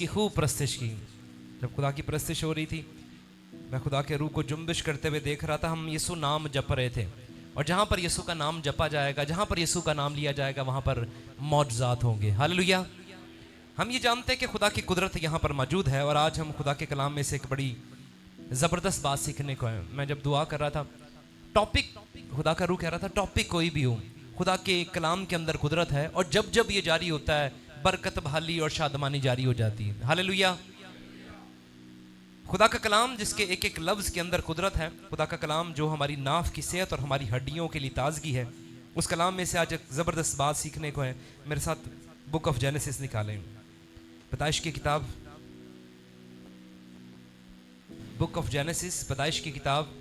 उसकी खूब प्रस्तिश की। जब खुदा की प्रस्तिश हो रही थी, मैं खुदा के रूह को जुम्बिश करते हुए देख रहा था। हम यीशु नाम जप रहे थे, और जहाँ पर यीशु का नाम जपा जाएगा, जहाँ पर यीशु का नाम लिया जाएगा, वहाँ पर मौजज़ात होंगे। हालेलुया। हम ये जानते हैं कि खुदा की कुदरत यहाँ पर मौजूद है। और आज हम खुदा के कलाम में से एक बड़ी ज़बरदस्त बात सीखने को है। मैं जब दुआ कर रहा था, टॉपिक खुदा का रूह कह रहा था टॉपिक कोई भी हो, खुदा के कलाम के अंदर कुदरत है, और जब जब ये जारी होता है बरकत, बहाली और शादमानी जारी हो जाती है। हालेलुया। खुदा का कलाम जिसके एक एक लफ्ज़ के अंदर कुदरत है, खुदा का कलाम जो हमारी नाफ की सेहत और हमारी हड्डियों के लिए ताजगी है, उस कलाम में से आज एक ज़बरदस्त बात सीखने को है। मेरे साथ बुक ऑफ जेनेसिस निकालें, पैदाइश की किताब, बुक ऑफ जेनेसिस, पैदाइश की किताब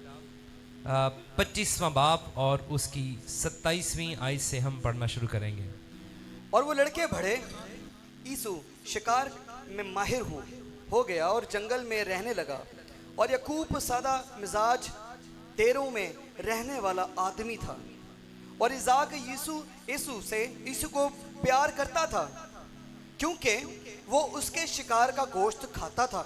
25वां बाब और उसकी 27वीं आयत से हम पढ़ना शुरू करेंगे। और वो लड़के बढ़े, ईसु शिकार में माहिर हो गया और जंगल में रहने लगा। और याकूब सादा मिजाज डेरों में रहने वाला आदमी था। और इज़ाक यीशु को प्यार करता था, क्योंकि वो उसके शिकार का गोश्त खाता था।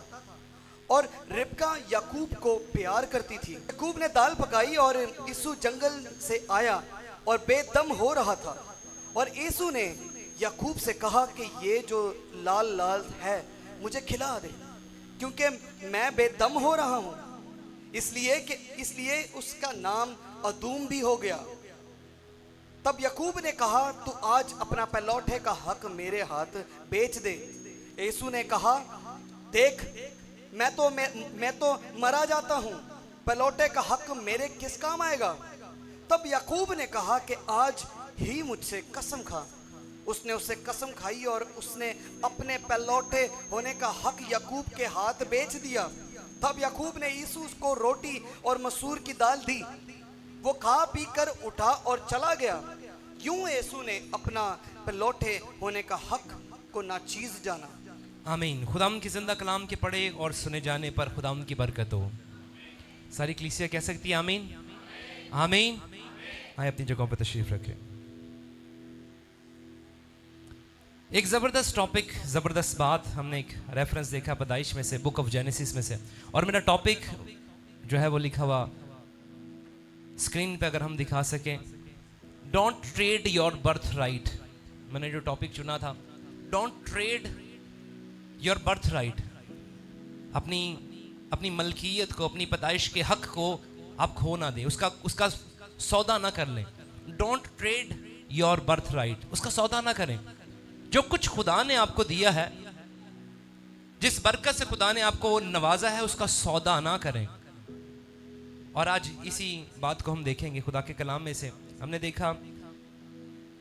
और रिबका याकूब को प्यार करती थी। याकूब ने दाल पकाई और यीशु जंगल से आया और बेदम हो रहा था। और यीशु ने याकूब से कहा कि ये जो लाल लाल है मुझे खिला दे, क्योंकि मैं बेदम हो रहा हूँ। इसलिए उसका नाम अदूम भी हो गया। तब याकूब ने कहा, तू आज अपना पहलौठे का हक मेरे हाथ बेच दे। यीशु ने कहा, देख, मैं तो मरा जाता हूँ, पहलौठे का हक मेरे किस काम आएगा। तब याकूब ने कहा कि आज ही मुझसे कसम खा। उसने उससे कसम खाई और उसने अपने पहलौठे होने का हक याकूब के हाथ बेच दिया। तब याकूब ने यीशु को रोटी और मसूर की दाल दी। वो खा पी कर उठा और चला गया। यूं यीशु ने अपना पहलौठे होने का हक को नाचीज जाना। आमीन। खुदाम की जिंदा कलाम के पढ़े और सुने जाने पर खुदाम की बरकत हो। सारी कलीसिया कह सकती है आमीन, आमीन। आए अपनी जगहों पर तशरीफ रखें। एक ज़बरदस्त टॉपिक, ज़बरदस्त बात, हमने एक रेफरेंस देखा पैदाइश में से, बुक ऑफ जेनेसिस में से, और मेरा टॉपिक जो है वो लिखा हुआ स्क्रीन पे अगर हम दिखा सकें, don't trade your birth right. मैंने जो टॉपिक चुना था, don't trade your birth right. अपनी मलकियत को, अपनी पैदाइश के हक को आप खो ना दें, उसका सौदा ना कर लें। Don't trade your birth right, उसका सौदा ना करें। जो कुछ खुदा ने आपको दिया है, जिस बरकत से खुदा ने आपको नवाजा है, उसका सौदा ना करें। और आज इसी बात को हम देखेंगे खुदा के कलाम में से। हमने देखा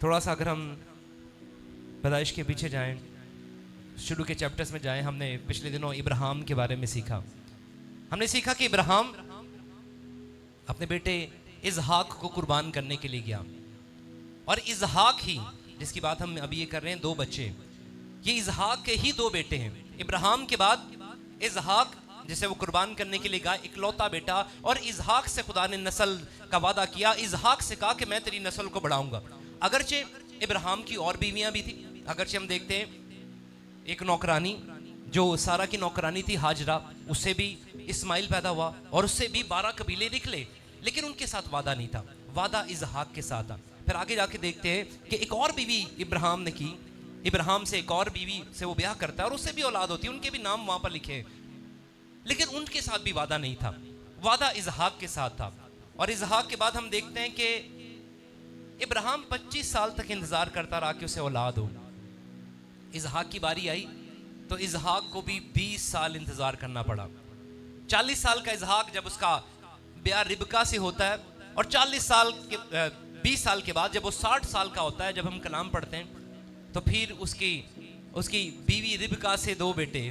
थोड़ा सा, अगर हम पैदाइश के पीछे जाएं, शुरू के चैप्टर्स में जाएं, हमने पिछले दिनों इब्राहिम के बारे में सीखा। हमने सीखा कि इब्राहिम अपने बेटे इसहाक को कुर्बान करने के लिए गया। और इसहाक ही, जिसकी बात हम अभी ये कर रहे हैं, दो बच्चे, ये इसहाक के ही दो बेटे हैं। इब्राहिम के बाद इसहाक, जिसे वो कुर्बान करने के लिए गया, इकलौता बेटा। और इसहाक से खुदा ने नस्ल का वादा किया। इसहाक से कहा कि मैं तेरी नस्ल को बढ़ाऊंगा। अगरचे इब्राहिम की और बीवियां भी थी। अगरचे हम देखते हैं एक नौकरानी जो सारा की नौकरानी थी, हाजरा, उससे भी इस्माइल पैदा हुआ और उससे भी 12 कबीले निकले, लेकिन उनके साथ वादा नहीं था। वादा इसहाक के साथ था। फिर आगे जाके देखते हैं कि एक और बीवी इब्राहिम ने की। इब्राहिम से एक और बीवी से वो ब्याह करता है और उससे भी औलाद होती है। उनके भी नाम वहां पर लिखे हैं, लेकिन उनके साथ भी वादा नहीं था। वादा इसहाक के साथ था। और इसहाक के बाद हम देखते हैं कि इब्राहिम 25 साल तक इंतजार करता रहा कि उसे औलाद हो। इसहाक की बारी आई तो इसहाक को भी 20 साल इंतजार करना पड़ा। 40 साल का इसहाक जब उसका ब्याह रिबका से होता है, और 20 साल के बाद जब वो 60 साल का होता है, जब हम कलाम पढ़ते हैं, तो फिर उसकी बीवी रिबका से दो बेटे,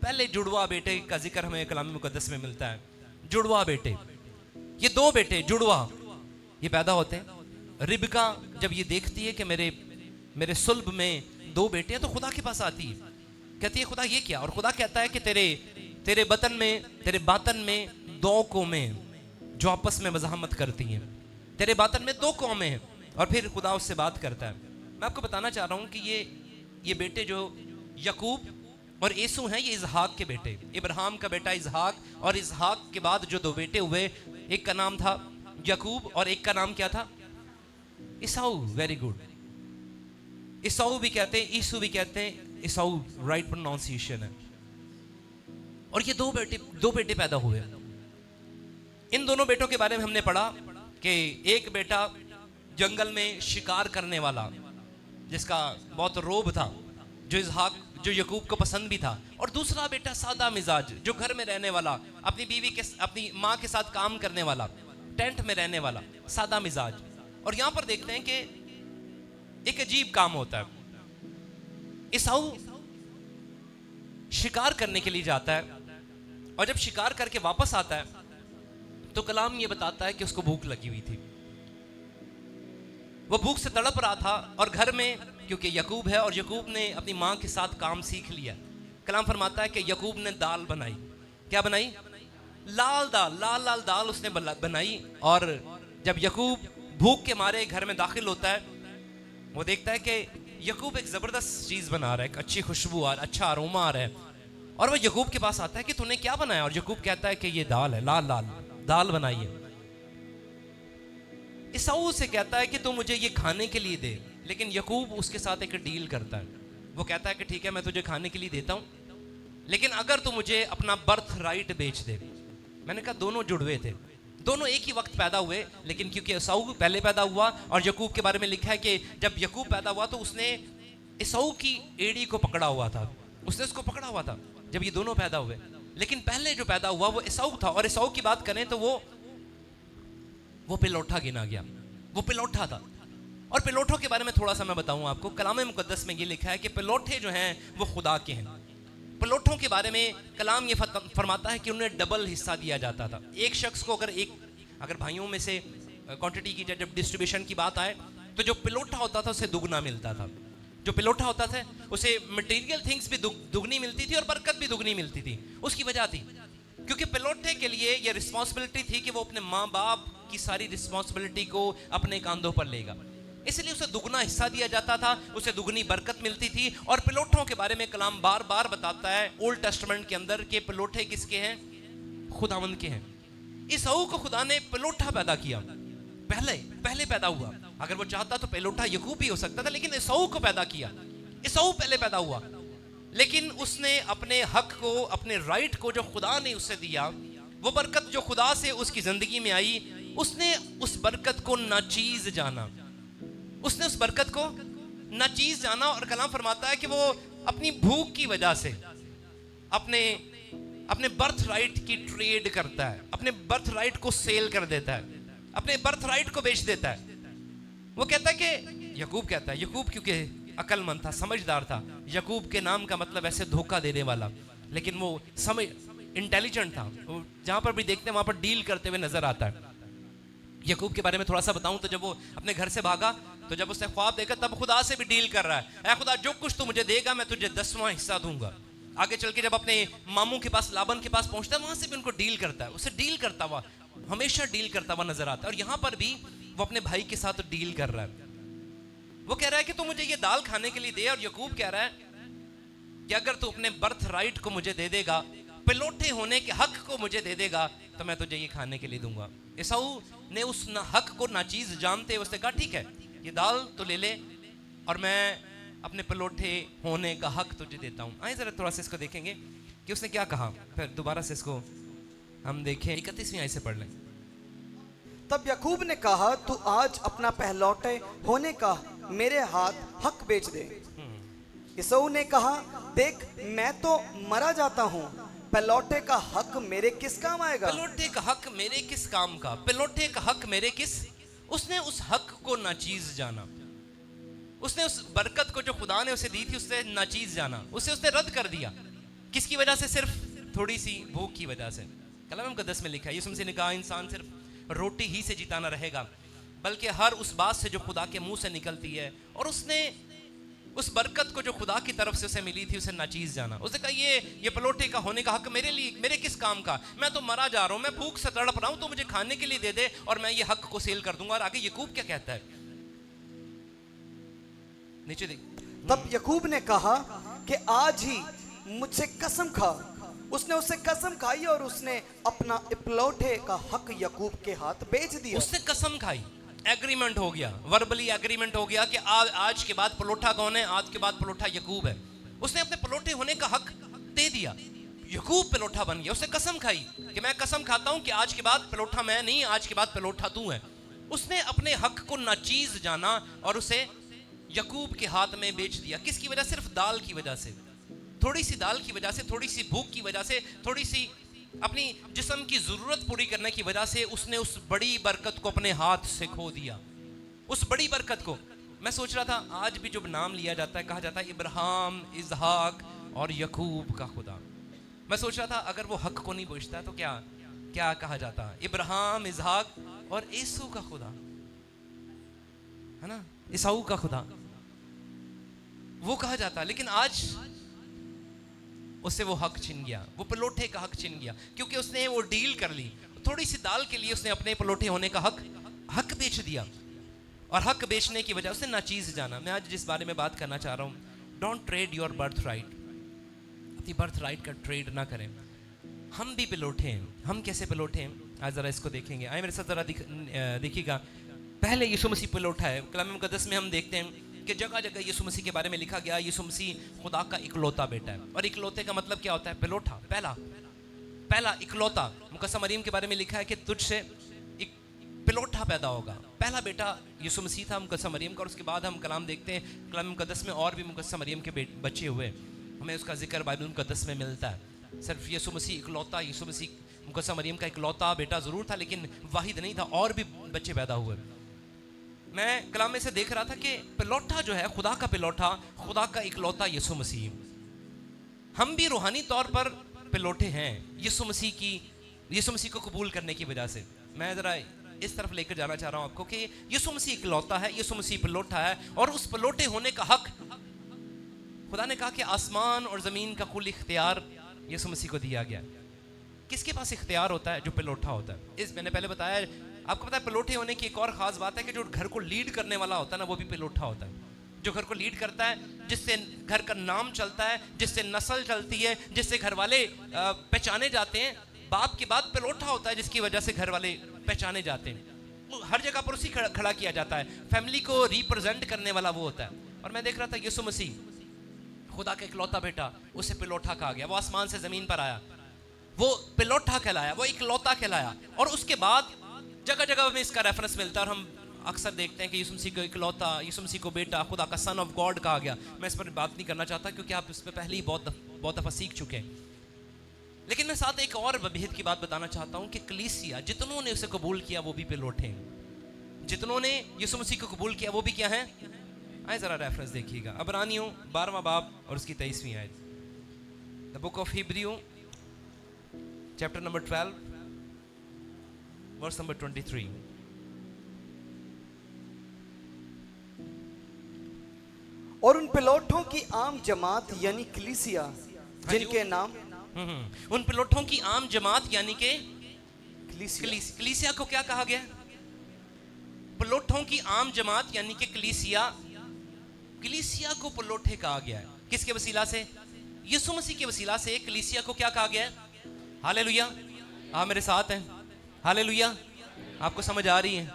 पहले जुड़वा बेटे का जिक्र हमें कलाम मुकद्दस में मिलता है। जुड़वा बेटे, ये दो बेटे जुड़वा ये पैदा होते हैं। रिबका जब ये देखती है कि मेरे सुल्ब में दो बेटे हैं, तो खुदा के पास आती है, कहती है खुदा ये क्या। और खुदा कहता है कि तेरे बातन में दो कौमें जो आपस में मज़ाहमत करती हैं, तेरे बातन में दो कौमें हैं। और फिर खुदा उससे बात करता है। मैं आपको बताना चाह रहा हूँ कि ये बेटे जो याकूब और ईसु हैं ये इसहाक के बेटे, इब्राहिम का बेटा इसहाक, और इसहाक के बाद जो दो बेटे हुए, एक का नाम था याकूब और एक का नाम क्या था? ईसाऊ। Very good. ईसाऊ भी कहते हैं, ईसु भी कहते हैं, ईसाऊ राइट प्रोनाउंसिएशन है। और ये दो बेटे पैदा हुए। इन दोनों बेटों के बारे में हमने पढ़ा कि एक बेटा जंगल में शिकार करने वाला, जिसका बहुत रोब था, जो याकूब को पसंद भी था, और दूसरा बेटा सादा मिजाज, जो घर में रहने वाला, अपनी माँ के साथ काम करने वाला, टेंट में रहने वाला, सादा मिजाज। और यहां पर देखते हैं कि एक अजीब काम होता है। ईसाऊ शिकार करने के लिए जाता है, और जब शिकार करके वापस आता है तो कलाम ये बताता है कि उसको भूख लगी हुई थी। वो भूख से तड़प रहा था, और घर में क्योंकि याकूब है और याकूब ने अपनी माँ के साथ काम सीख लिया, कलाम फरमाता है कि याकूब ने दाल बनाई। क्या बनाई? लाल दाल उसने बनाई। और जब याकूब भूख के मारे घर में दाखिल होता है, वो देखता है कि याकूब एक जबरदस्त चीज बना रहा है, एक अच्छी खुशबू आ रहा है, अच्छा अरोमा आ रहा है। और वो याकूब के पास आता है कि तूने क्या बनाया? और याकूब कहता है कि ये दाल है, लाल दाल बनाई है। ईसाऊ से कहता है कि तू मुझे ये खाने के लिए दे, लेकिन याकूब उसके साथ एक डील करता है। वो कहता है कि ठीक है, मैं तुझे खाने के लिए देता हूं, लेकिन अगर तू मुझे अपना बर्थ राइट बेच दे। मैंने कहा दोनों जुड़वे थे, दोनों एक ही वक्त पैदा हुए, लेकिन क्योंकि ईसाऊ पहले पैदा हुआ, और याकूब के बारे में लिखा है कि जब याकूब पैदा हुआ तो उसने ईसाऊ की एड़ी को पकड़ा हुआ था, उसने उसको पकड़ा हुआ था जब ये दोनों पैदा हुए। लेकिन पहले जो पैदा हुआ वो ईसाऊ था, और ईसाऊ की बात करें तो वो पिलौठा गिना गया, वो पिलौठा था। और पिलौठों के बारे में थोड़ा सा मैं बताऊं आपको, कलाम मुकद्दस में ये लिखा है कि पिलौठे जो हैं वो खुदा के हैं। पिलौठों के बारे में कलाम ये फरमाता है कि उन्हें डबल हिस्सा दिया जाता था। एक शख्स को अगर भाइयों में से क्वांटिटी की जब डिस्ट्रीब्यूशन की बात आए, तो जो पिलौठा होता था उसे दुगना मिलता था। जो पिलौठा होता था उसे मटेरियल थिंग्स भी दुगनी मिलती थी और बरकत भी दुगनी मिलती थी। उसकी वजह थी क्योंकि पिलौठे के लिए यह रिस्पॉन्सिबिलिटी थी कि वो अपने माँ बाप की सारी रिस्पॉन्सिबिलिटी को अपने कांधों पर लेगा, इसलिए उसे दुगना हिस्सा दिया जाता था, उसे दुगनी बरकत मिलती थी। और पिलौठों के बारे में कलाम बार बार बताता है ओल्ड टेस्टामेंट के अंदर कि पिलौठे किसके हैं? खुदावंद के हैं। ईसाऊ को खुदा ने पिलौठा पैदा किया, पहले पैदा हुआ। अगर वो चाहता तो पिलौठा याकूब भी हो सकता था, लेकिन ईसाऊ को पैदा किया। ईसाऊ पहले पैदा हुआ, लेकिन उसने अपने हक को, अपने राइट को जो खुदा ने उसे दिया, वो बरकत जो खुदा से उसकी जिंदगी में आई, उसने उस बरकत को नाचीज जाना, उसने उस बरकत को नाचीज जाना। और कलाम फरमाता है कि वो अपनी भूख की वजह से अपने बर्थ राइट की ट्रेड करता है, अपने बर्थ राइट को सेल कर देता है, अपने बर्थ राइट को बेच देता है। वो कहता है कि याकूब क्योंकि अकलमंद था, समझदार था। याकूब के नाम का मतलब ऐसे धोखा देने वाला, लेकिन वो इंटेलिजेंट था। जहां पर भी देखते हैं वहां पर डील करते हुए नजर आता है। याकूब के बारे में थोड़ा सा बताऊं तो जब वो अपने घर से भागा, तो जब उसने ख्वाब देखा, तब खुदा से भी डील कर रहा है, ऐ खुदा जो कुछ तू मुझे देगा मैं तुझे 10वां हिस्सा दूंगा। आगे चल के जब अपने मामू के पास, लाबन के पास पहुंचता है, वहां से भी उनको डील करता है, उसे डील करता हुआ, हमेशा डील करता हुआ नजर आता है। और यहां पर भी वो अपने भाई के साथ डील कर रहा है। वो कह रहा है कि तू मुझे ये दाल खाने के लिए दे, और याकूब कह रहा है कि अगर तू अपने बर्थ राइट को मुझे दे देगा, पिलौठे होने के हक को मुझे दे देगा, तो मैं तुझे ये खाने के लिए दूंगा। ईसाऊ ने उस हक को नाचीज जानते उसने कहा ठीक है, ये दाल तो ले ले, और मैं अपने पिलौठे होने का हक तुझे देता हूं। आइए जरा थोड़ा सा इसको देखेंगे कि उसने क्या कहा, फिर दोबारा से इसको हम देखें। 31वीं आयत से पढ़ लें। तब याकूब ने कहा, तू आज अपना पहलौठे होने का मेरे हाथ हक बेच दे। ईसाऊ ने कहा, देख मैं तो मरा जाता हूँ, पहलौठे का हक मेरे किस काम आएगा? पिलौठे का हक मेरे किस काम का? पिलौठे का हक मेरे किस? उसने उस हक को नाचीज जाना, उसने उस बरकत को जो खुदा ने उसे दी थी उसे नाचीज जाना, उसने रद्द कर दिया। किसकी वजह से? सिर्फ थोड़ी सी भूख की वजह से। कलाम मुकद्दस में लिखा है, यीशु मसीह ने कहा, इंसान सिर्फ रोटी ही से जीता ना रहेगा, बल्कि हर उस बात से जो खुदा के मुंह से निकलती है। और उसने उस बरकत को जो खुदा की तरफ से उसे मिली थी उसे नाचीज जाना। उसने कहा ये पिलौठे का होने का हक मेरे लिए, मेरे किस काम का? मैं तो मरा जा रहा हूं, मैं भूख से तड़प रहा हूं, तो मुझे खाने के लिए दे दे और मैं ये हक को सेल कर दूंगा। और आगे याकूब क्या कहता है, नीचे देख। तब याकूब ने कहा कि आज ही मुझसे कसम खा। उसने उससे कसम खाई और उसने अपना इकलौते का हक याकूब के हाथ बेच दिया। उसने कसम खाई, एग्रीमेंट हो गया, वर्बली एग्रीमेंट हो गया कि आज के बाद पलोठा कौन है? आज के बाद पलोठा याकूब है। उसने अपने पलोठे होने का हक दे दिया, याकूब पलोठा बन गया। उसने कसम खाई कि मैं कसम खाता हूं कि आज के बाद पलोठा मैं नहीं, आज के बाद पलोठा तू है। उसने अपने हक को नाचीज जाना और उसे याकूब के हाथ में बेच दिया। किसकी वजह? सिर्फ दाल की वजह से, थोड़ी सी दाल की वजह से, थोड़ी सी भूख की वजह से, थोड़ी सी अपनी जिस्म की जरूरत पूरी करने की वजह से उसने उस बड़ी बरकत को अपने हाथ से खो दिया। उस बड़ी बरकत को मैं सोच रहा था, आज भी जब नाम लिया जाता है, कहा जाता है इब्राहिम, इसहाक और याकूब का खुदा। मैं सोच रहा था अगर वो हक को नहीं पूछता तो क्या क्या कहा जाता? इब्राहिम, इसहाक और ईसू का खुदा, है ना, ईसाऊ का खुदा, वो कहा जाता। लेकिन आज उससे वो हक छिन गया, वो पलोठे का हक छिन गया, क्योंकि उसने वो डील कर ली। थोड़ी सी दाल के लिए उसने अपने पलोठे होने का हक बेच दिया, और हक बेचने की वजह उसने नाचीज जाना। मैं आज जिस बारे में बात करना चाह रहा हूं, don't trade your birth right. अपनी बर्थ राइट का ट्रेड ना करें। हम भी पलोठे हैं। हम कैसे पलोठे हैं? आज जरा इसको देखेंगे। आए मेरे साथ जरा देखिएगा। पहले यीशु मसीह पलोठा है। कलाम मुकद्दस में हम देखते हैं कि जगह जगह यीशु मसीह के बारे में लिखा गया, यीशु मसीह खुदा का इकलौता बेटा है। और इकलौते का मतलब क्या होता है? पलोठा, पहला इकलौता। मुकद्दस मरियम के बारे में लिखा है कि तुझसे एक पलोठा पैदा होगा। पहला बेटा यीशु मसीह था मुकद्दस मरियम का। और उसके बाद हम कलाम देखते हैं, कलाम मुकद्दस में और भी मुकद्दस मरियम के बच्चे हुए, हमें उसका जिक्र बाइबल मुकद्दस में मिलता है। सिर्फ यीशु मसीह इकलौता, यीशु मसीह मुकद्दस मरियम का इकलौता बेटा ज़रूर था, लेकिन वाहिद नहीं था, और भी बच्चे पैदा हुए। मैं कलाम में से देख रहा था कि पलोठा जो है, खुदा का पलोठा, खुदा का इकलौता यीशु मसीह। हम भी रूहानी तौर पर पलोठे हैं यीशु मसीह को कबूल करने की वजह से। मैं ज़रा इस तरफ लेकर जाना चाह रहा हूँ आपको कि यीशु मसीह इकलौता है, यीशु मसीह पलोठा है, और उस पलोठे होने का हक खुदा ने कहा कि आसमान और ज़मीन का कुल इख्तियार यीशु मसीह को दिया गया। किसके पास इख्तियार होता है? जो पलोठा होता है। मैंने पहले बताया, आपको पता है पलोठे होने की एक और ख़ास बात है कि जो घर को लीड करने वाला होता है ना, वो भी पलोठा होता है। जो घर को लीड करता है, जिससे घर का नाम चलता है, जिससे नस्ल चलती है, जिससे घर वाले पहचाने जाते हैं। बाप के बाद पलोठा होता है जिसकी वजह से घर वाले पहचाने जाते हैं। हर जगह पर उसी खड़ा किया जाता है। फैमिली को रिप्रेजेंट करने वाला वो होता है। और मैं देख रहा था यीशु मसीह खुदा का इकलौता बेटा, उसे पलोठा कहा गया। वो आसमान से ज़मीन पर आया, वो पलोठा कहलाया, वो इकलौता कहलाया। और उसके बाद जगह जगह में इसका रेफरेंस मिलता है, और हम अक्सर देखते हैं कि यीशु मसीह को इकलौता, यीशु मसीह को बेटा, खुदा का सन ऑफ गॉड कहा गया। मैं इस पर बात नहीं करना चाहता क्योंकि आप इस पर पहले ही बहुत दफ़ा सीख चुके हैं। लेकिन मैं साथ एक और भेद की बात बताना चाहता हूँ कि कलीसिया, जितनों ने उसे कबूल किया वो भी पलोठे हैं। जितनों ने यीशु मसीह को कबूल किया वो भी क्या है? आए जरा रेफरेंस देखिएगा, अबरानियों 12वां बाब और उसकी 23वीं आयत। The book of Hebrew chapter number 12 verse number 23। और उन पलोठों की आम जमात यानी कलीसिया, जिनके नाम उन पलोठों की आम जमात यानी के कलीसिया को क्या कहा गया? पलोठों की आम जमात यानी कि कलीसिया को पलोठे कहा गया है। किसके वसीला से? यीशु मसीह के वसीला से कलीसिया को क्या कहा गया है? हालेलुया। आप मेरे साथ हैं? हालेलुया। आपको समझ आ रही है?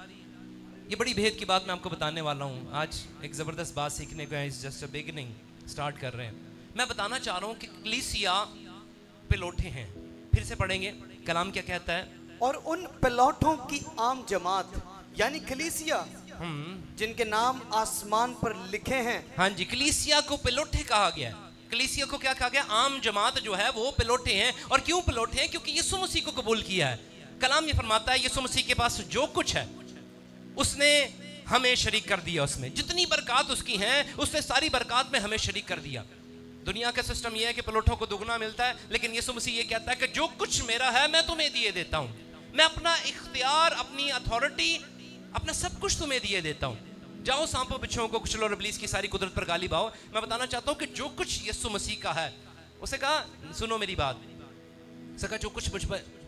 ये बड़ी भेद की बात मैं आपको बताने वाला हूँ। आज एक ज़बरदस्त बात सीखने का है, जस्ट अ बिगिनिंग स्टार्ट कर रहे हैं। मैं बताना चाह रहा हूँ कि कलीसिया पलोठे हैं। फिर से पढ़ेंगे, कलाम क्या कहता है? और उन पलोठों की आम जमात यानी कलीसिया, जिनके नाम आसमान पर लिखे हैं। हाँ जी, कलीसिया को पलोठे कहा गया है। कलीसिया को क्या कहा गया? आम जमात जो है वो पलोठे हैं। और क्यों पलोठे हैं? क्योंकि यीशु मसीह को कबूल किया है। कलाम ये फरमाता है यीशु मसीह के पास जो कुछ है उसने हमें शरीक कर दिया। उसमें जितनी बरकत उसकी हैं, उसने सारी बरकत में हमें शरीक कर दिया। दुनिया का सिस्टम यह है कि पलोठों को दुगना मिलता है, लेकिन यीशु मसीह ये कहता है कि जो कुछ मेरा है मैं तुम्हें दिए देता हूँ। मैं अपना इख्तियार, अपनी अथॉरिटी, अपना सब कुछ तुम्हें दिए देता हूँ। जाओ सांपों बिच्छुओं को कुचलो और इब्लीस की सारी कुदरत पर गाली बाओ। मैं बताना चाहता हूँ कि जो कुछ यीशु मसीह का है, उसे कहा सुनो मेरी बात, सका जो कुछ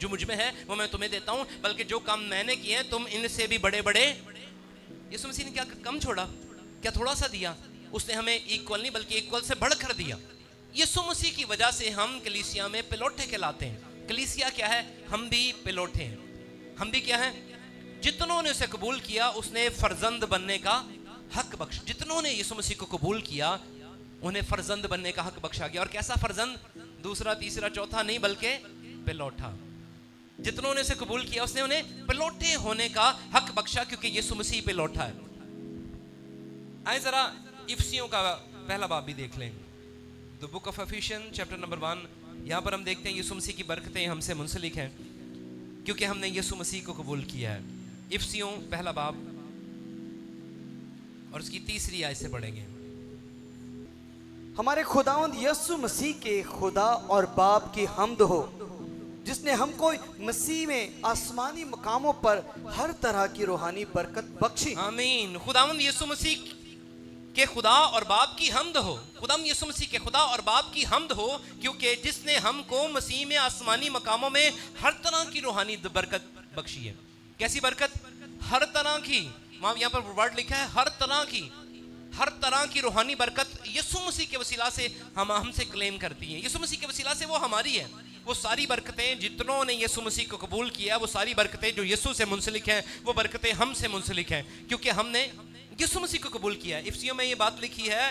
जो मुझ में है वो मैं तुम्हें देता हूँ, बल्कि जो काम मैंने किए हैं तुम इनसे भी बड़े बड़े। यीशु मसीह ने क्या कम छोड़ा? क्या थोड़ा सा दिया? उसने हमें इक्वल नहीं बल्कि इक्वल से बढ़कर दिया। यीशु मसीह की वजह से हम कलीसिया में पिलोठे कहलाते हैं। कलीसिया क्या है? हम भी पिलोठे हैं। हम भी क्या हैं? जितनों ने उसे कबूल किया उसने फर्जंद बनने का हक बख्श। जितनों ने यीशु मसीह को कबूल किया उन्हें फर्जंद बनने का हक बख्शा गया। और कैसा फर्जंद? दूसरा, तीसरा, चौथा नहीं, बल्कि पिलोठा। जितनों ने उसे कबूल किया उसने उन्हें पिलोठे होने का हक बख्शा, क्योंकि यीशु मसीह पिलोठा है। आए जरा इफिसियों का पहला बाब भी देख लें। The book of efficiency chapter number 1। यहाँ पर हम देखते हैं यीशु मसीह की बरकतें हमसे मुंसलिक हैं क्योंकि हमने यीशु मसीह को कबूल किया है। इफिसियों पहला बाब और उसकी 3री आयत से पढ़ेंगे। हमारे खुदावंद यीशु मसीह के खुदा और बाप की हम्द हो, जिसने हमको मसीह में आसमानी मकामों पर हर तरह की रूहानी बरकत बख्शी। आमीन। खुदावंद यीशु मसीह के खुदा और बाप की हम्द हो। खुदावंद यीशु मसीह के खुदा और बाप की हम्द हो, क्योंकि जिसने हमको मसीह में आसमानी मकामों में हर तरह की रूहानी बरकत बख्शी है। कैसी बरकत? हर तरह की। वहां यहाँ पर वर्ड लिखा है हर तरह की रूहानी बरकत यीशु मसीह के वसीला से हम हमसे क्लेम करती हैं। यीशु मसीह के वसीला से वो हमारी है। वो सारी बरकतें जितनों ने यीशु मसीह को कबूल किया, वो सारी बरकतें जो यीशु से मुंसलिक हैं, वो बरकतें हमसे मुंसलिक हैं क्योंकि हमने यीशु मसीह को कबूल किया है। इफिसियों में ये बात लिखी है,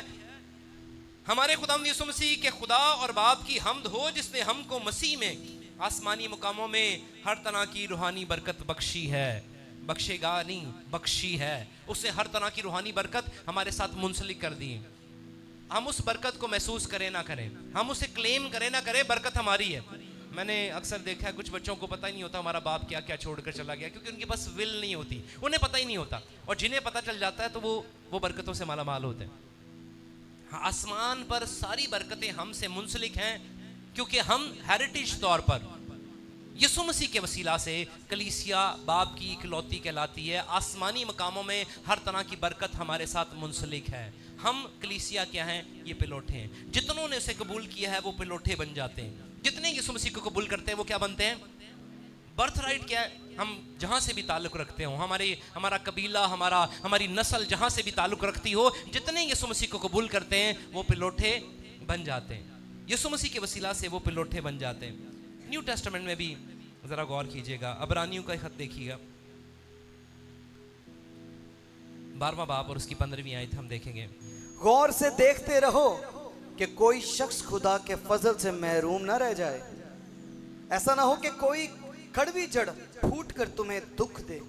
हमारे खुदावंद यीशु मसीह के खुदा और बाप की हम्द हो, जिसने हमको मसीह में आसमानी मुकामों में हर तरह की रूहानी बरकत बख्शी है। बख्शेगा नहीं, बख्शी है। उसने हर तरह की रूहानी बरकत हमारे साथ मुंसलिक कर दी। हम उस बरकत को महसूस करें ना करें, हम उसे क्लेम करें ना करें, बरकत हमारी है। मैंने अक्सर देखा है कुछ बच्चों को पता ही नहीं होता हमारा बाप क्या क्या छोड़कर चला गया, क्योंकि उनके पास विल नहीं होती, उन्हें पता ही नहीं होता। और जिन्हें पता चल जाता है तो वो बरकतों से मालामाल होते हैं। हाँ, आसमान पर सारी बरकतें हमसे मुंसलिक हैं क्योंकि हम हेरिटेज तौर पर यीशु मसीह के वसीला से कलीसिया बाप की इकलौती कहलाती है। आसमानी मकामों में हर तरह की बरकत हमारे साथ मुंसलिक है। हम कलीसिया क्या हैं? ये पिलोठे हैं। जितनों ने उसे कबूल किया है वो पिलोठे बन जाते हैं। जितने यीशु मसीह को कबूल करते हैं वो क्या बनते हैं? बर्थ राइट क्या है? हम जहां से भी ताल्लुक रखते हो, हमारा कबीला, हमारी नस्ल जहां से भी ताल्लुक रखती हो, जितने यीशु मसीह को कबूल करते हैं वो पिलोठे बन जाते हैं। यीशु मसीह के वसीला से वो पिलोठे बन जाते हैं। न्यू टेस्टामेंट में भी जरा गौर कीजिएगा, अबरानियों का खत देखिएगा, 12वां बाब और उसकी 15वीं आयत हम देखेंगे। गौर से देखते रहो कि कोई शख्स खुदा के फजल से महरूम ना रह जाए। ऐसा ना हो कि कोई कड़वी जड़ फूट कर तुम्हें दुख दे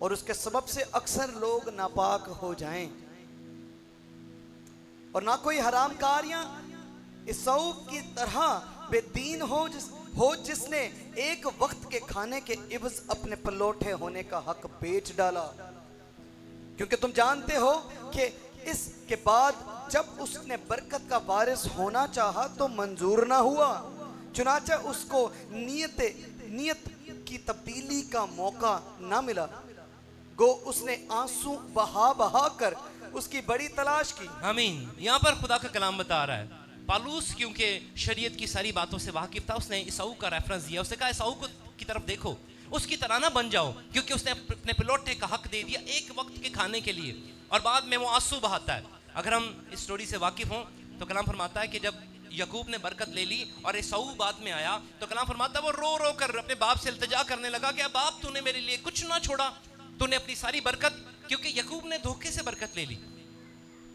और उसके सबब से अक्सर लोग नापाक हो जाएं। और ना कोई हरामकार या इसऊ की तरह बेदीन हो जिसने एक वक्त के खाने के इवज अपने पलोठे होने का हक बेच डाला। क्योंकि तुम जानते हो कि इसके बाद जब उसने बरकत का वारिस होना चाहा तो मंजूर ना हुआ, चुनाचे उसको नियत की तब्दीली का मौका ना मिला। गो उसने आंसू बहा कर उसकी बड़ी तलाश की। आमीन। यहाँ पर खुदा का कलाम बता रहा है, पालूस क्योंकि शरीयत की सारी बातों से वाकिफ था, उसने ईसाऊ का रेफरेंस दिया। उसने कहा ईसाऊ की तरफ देखो, उसकी तरह ना बन जाओ, क्योंकि उसने अपने पिलोठे का हक दे दिया एक वक्त के खाने के लिए और बाद में वो आंसू बहाता है। अगर हम इस स्टोरी से वाकिफ हों तो कलाम फरमाता है कि जब याकूब ने बरकत ले ली और ईसाऊ बाद में आया तो कलाम फरमाता है वो रो रो कर अपने बाप से इल्तिजा करने लगा कि बाप तूने मेरे लिए कुछ ना छोड़ा, तूने अपनी सारी बरकत, क्योंकि याकूब ने धोखे से बरकत ले ली।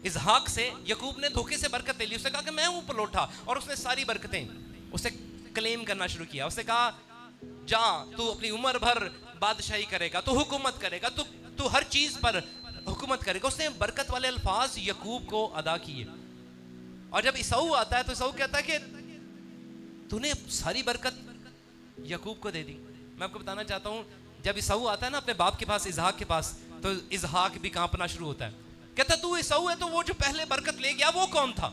इसहाक से याकूब ने धोखे से बरकत ले ली। उसने कहा कि मैं हूं पलोठा, और उसने सारी बरकतें उसे क्लेम करना शुरू किया। उसने कहा जा तू अपनी उम्र भर बादशाही करेगा, तू हुकूमत करेगा, तू हर चीज पर हुकूमत करेगा। उसने बरकत वाले अल्फाज याकूब को अदा किए। और जब ईसाऊ आता है तो ईसाऊ कहता है कि तूने सारी बरकत याकूब को दे दी। मैं आपको बताना चाहता हूं, जब ईसाऊ आता है ना अपने बाप के पास, इसहाक के पास, तो इसहाक भी कांपना शुरू होता है। कहता तू ईसाऊ है तो वो जो पहले बरकत ले गया वो कौन था?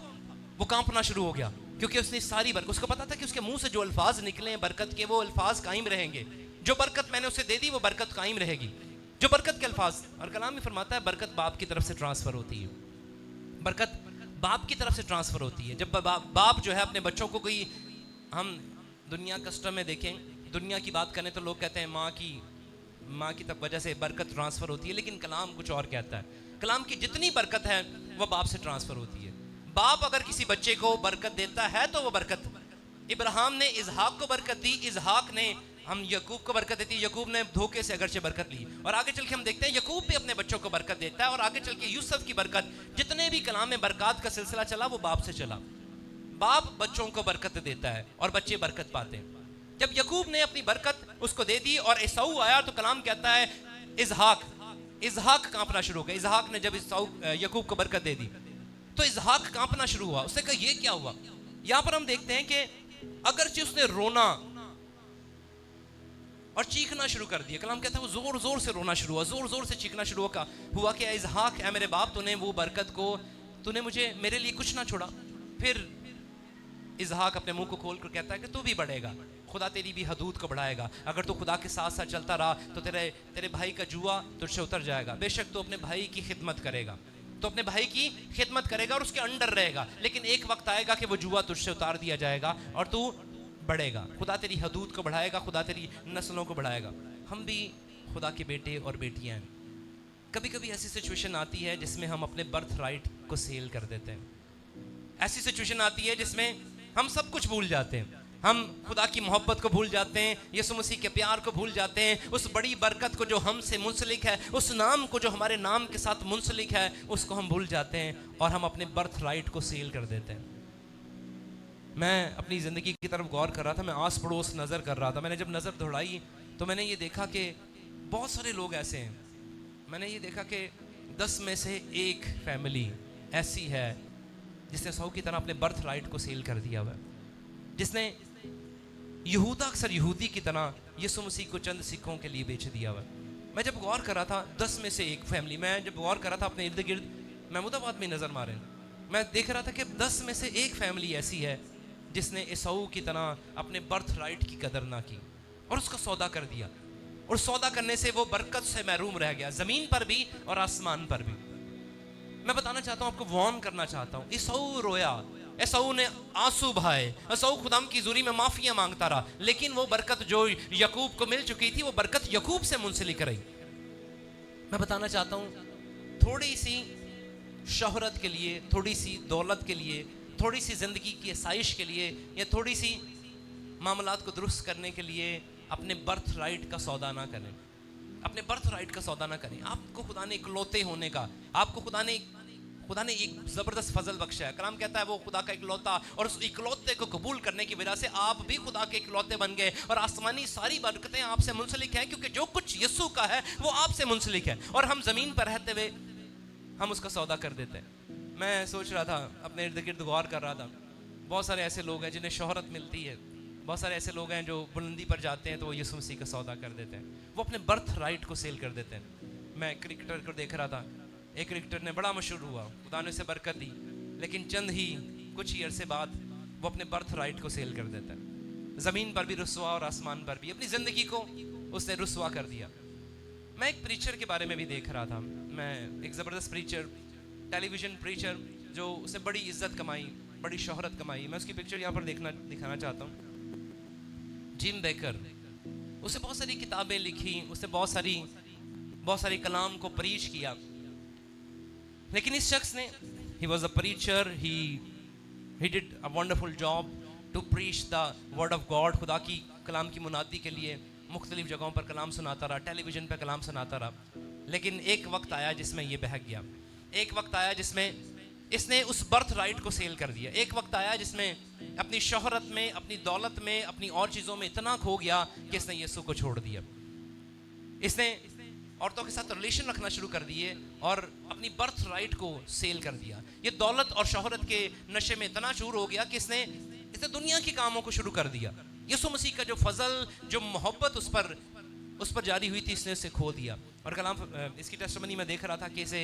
वो कांपना शुरू हो गया क्योंकि उसने सारी बरकत, उसको पता था कि उसके मुंह से जो अल्फाज निकले हैं बरकत के, वो अल्फाज कायम रहेंगे। जो बरकत मैंने उसे दे दी वो बरकत कायम रहेगी, जो बरकत के अल्फाज। और कलाम में फरमाता है बरकत बाप की तरफ से ट्रांसफर होती है, बरकत बाप की तरफ से ट्रांसफर होती है। जब बाप जो है अपने बच्चों को, कोई हम दुनिया कस्टम में देखें, दुनिया की बात करें तो लोग कहते हैं माँ की तब वजह से बरकत ट्रांसफर होती है, लेकिन कलाम कुछ और कहता है। कलाम की जितनी बरकत है वह बाप से ट्रांसफर होती है। बाप अगर किसी बच्चे को बरकत देता है तो वो बरकत, इब्राहिम ने इजहाक को बरकत दी, इजहाक ने हम यकूब को बरकत देती, यकूब ने धोखे से अगरचे बरकत ली, और आगे चल के हम देखते हैं यकूब भी अपने बच्चों को बरकत देता है, और आगे चल के यूसुफ की बरकत, जितने भी कलाम में बरकत का सिलसिला चला वो बाप से चला। बाप बच्चों को बरकत देता है और बच्चे बरकत पाते हैं। जब यकूब ने अपनी बरकत उसको दे दी और एसाऊ आया तो कलाम कहता है इजहाक कांपना शुरू हो गया। इजहाक ने जब यकूब को बरकत दे दी तो इजहाक कांपना शुरू हुआ। उसने कहा ये क्या हुआ। यहां पर हम देखते हैं कि अगरचे उसने रोना और चीखना शुरू कर दिया, कलाम कहता है वो जोर जोर से रोना शुरू हुआ, जोर जोर से चीखना शुरू हुआ कि इजहाक है मेरे बाप, तूने वो बरकत को, तूने मुझे मेरे लिए कुछ ना छोड़ा। फिर इजहाक अपने मुंह को खोल कर कहता है कि तू भी बढ़ेगा, खुदा तेरी भी हदूद को बढ़ाएगा। अगर तू खुदा के साथ साथ चलता रहा तो तेरे भाई का जुआ तुझसे उतर जाएगा। बेशक तू अपने भाई की खिदमत करेगा, तो अपने भाई की खिदमत करेगा और उसके अंडर रहेगा, लेकिन एक वक्त आएगा कि वो जुआ तुझसे उतार दिया जाएगा और तू बढ़ेगा। खुदा तेरी हदूद को बढ़ाएगा, खुदा तेरी नस्लों को बढ़ाएगा। हम भी खुदा के बेटे और बेटियां हैं। कभी कभी ऐसी सिचुएशन आती है जिसमें हम अपने बर्थ राइट को सेल कर देते हैं। ऐसी सिचुएशन आती है जिसमें हम सब कुछ भूल जाते हैं, हम खुदा की मोहब्बत को भूल जाते हैं, यीशु मसीह के प्यार को भूल जाते हैं, उस बड़ी बरकत को जो हमसे मुंसलिक है, उस नाम को जो हमारे नाम के साथ मुंसलिक है, उसको हम भूल जाते हैं और हम अपने बर्थ राइट को सेल कर देते हैं। मैं अपनी ज़िंदगी की तरफ गौर कर रहा था, मैं आस पड़ोस नज़र कर रहा था। मैंने जब नज़र दौड़ाई तो मैंने ये देखा कि बहुत सारे लोग ऐसे हैं। मैंने ये देखा कि 10 में से एक फैमिली ऐसी है जिसने सौ की तरह अपने बर्थ राइट को सेल कर दिया हुआ है, जिसने यहूदा अक्सर यहूदी की तरह यीशु मसीह को चंद सिक्कों के लिए बेच दिया हुआ है। मैं जब गौर कर रहा था 10 में से एक फैमिली, मैं जब गौर कर रहा था अपने इर्द गिर्द, महमूदाबाद में नज़र मारे, मैं देख रहा था कि 10 में से एक फैमिली ऐसी है जिसने एसाऊ की तरह अपने बर्थ राइट की कदर ना की और उसका सौदा कर दिया, और सौदा करने से वो बरकत से महरूम रह गया, ज़मीन पर भी और आसमान पर भी। मैं बताना चाहता हूँ, आपको वार्न करना चाहता हूँ, एसाऊ रोया, एसाऊ ने आंसू बहाए, एसाऊ खुदाम की ज़ुरी में माफिया मांगता रहा, लेकिन वो बरकत जो यकूब को मिल चुकी थी वो बरकत यकूब से मुंसलिक रही। मैं बताना चाहता हूँ, थोड़ी सी शोहरत के लिए, थोड़ी सी दौलत के लिए, थोड़ी सी ज़िंदगी की आसाइश के लिए, या थोड़ी सी मामलात को दुरुस्त करने के लिए अपने बर्थ राइट का सौदा ना करें, अपने बर्थ राइट का सौदा ना करें। आपको खुदा ने इकलौते होने का, आपको खुदा ने एक ज़बरदस्त फजल बख्शा है। कलाम कहता है वो खुदा का इकलौता, और उस इकलौते को कबूल करने की वजह से आप भी खुदा के इकलौते बन गए, और आसमानी सारी बरकतें आपसे मुंसलिक हैं, क्योंकि जो कुछ यीशु का है वो आपसे मुंसलिक है, और हम ज़मीन पर रहते हुए हम उसका सौदा कर देते हैं। मैं सोच रहा था, अपने इर्द गिर्द गौर कर रहा था, बहुत सारे ऐसे लोग हैं जिन्हें शोहरत मिलती है, बहुत सारे ऐसे लोग हैं जो बुलंदी पर जाते हैं तो वो यीशु मसीह का सौदा कर देते हैं, वो अपने बर्थ राइट को सेल कर देते हैं। मैं क्रिकेटर को देख रहा था, एक क्रिकेटर ने बड़ा मशहूर हुआ, खुदा ने उसे बरकत दी, लेकिन चंद ही कुछ ही अरसे बाद वो अपने बर्थ राइट को सेल कर देता है। ज़मीन पर भी रुस्वा और आसमान पर भी अपनी ज़िंदगी को उसने रुस्वा कर दिया। मैं एक प्रीचर के बारे में भी देख रहा था, मैं एक ज़बरदस्त प्रीचर, टेलीविज़न प्रीचर, जो उसे बड़ी इज्जत कमाई, बड़ी शोहरत कमाई। मैं उसकी पिक्चर यहाँ पर दिखाना चाहता हूँ। जिम बेकर, उसे बहुत सारी किताबें लिखी, उसने बहुत सारी कलाम को प्रीच किया, लेकिन इस शख्स ने, he was a preacher, he did a wonderful job to preach the word of God, खुदा की कलाम की मुनादी के लिए मुख्तलिफ जगहों पर कलाम सुनाता रहा, टेलीविज़न पर कलाम सुनाता रहा। लेकिन एक वक्त आया जिसमें ये बहक गया, एक वक्त आया जिसमें इसने उस बर्थ राइट को सेल कर दिया, एक वक्त आया जिसमें अपनी शोहरत में, अपनी दौलत में, अपनी और चीज़ों में इतना खो गया कि इसने यीशु को छोड़ दिया। इसने औरतों के साथ रिलेशन रखना शुरू कर दिए और अपनी बर्थ राइट को सेल कर दिया। ये दौलत और शोहरत के नशे में इतना चूर हो गया कि इसने दुनिया के कामों को शुरू कर दिया। यीशु मसीह का जो फजल, जो मोहब्बत उस पर जारी हुई थी, इसने उसे खो दिया। और कलाम इसकी टेस्टिमनी में देख रहा था कि इसे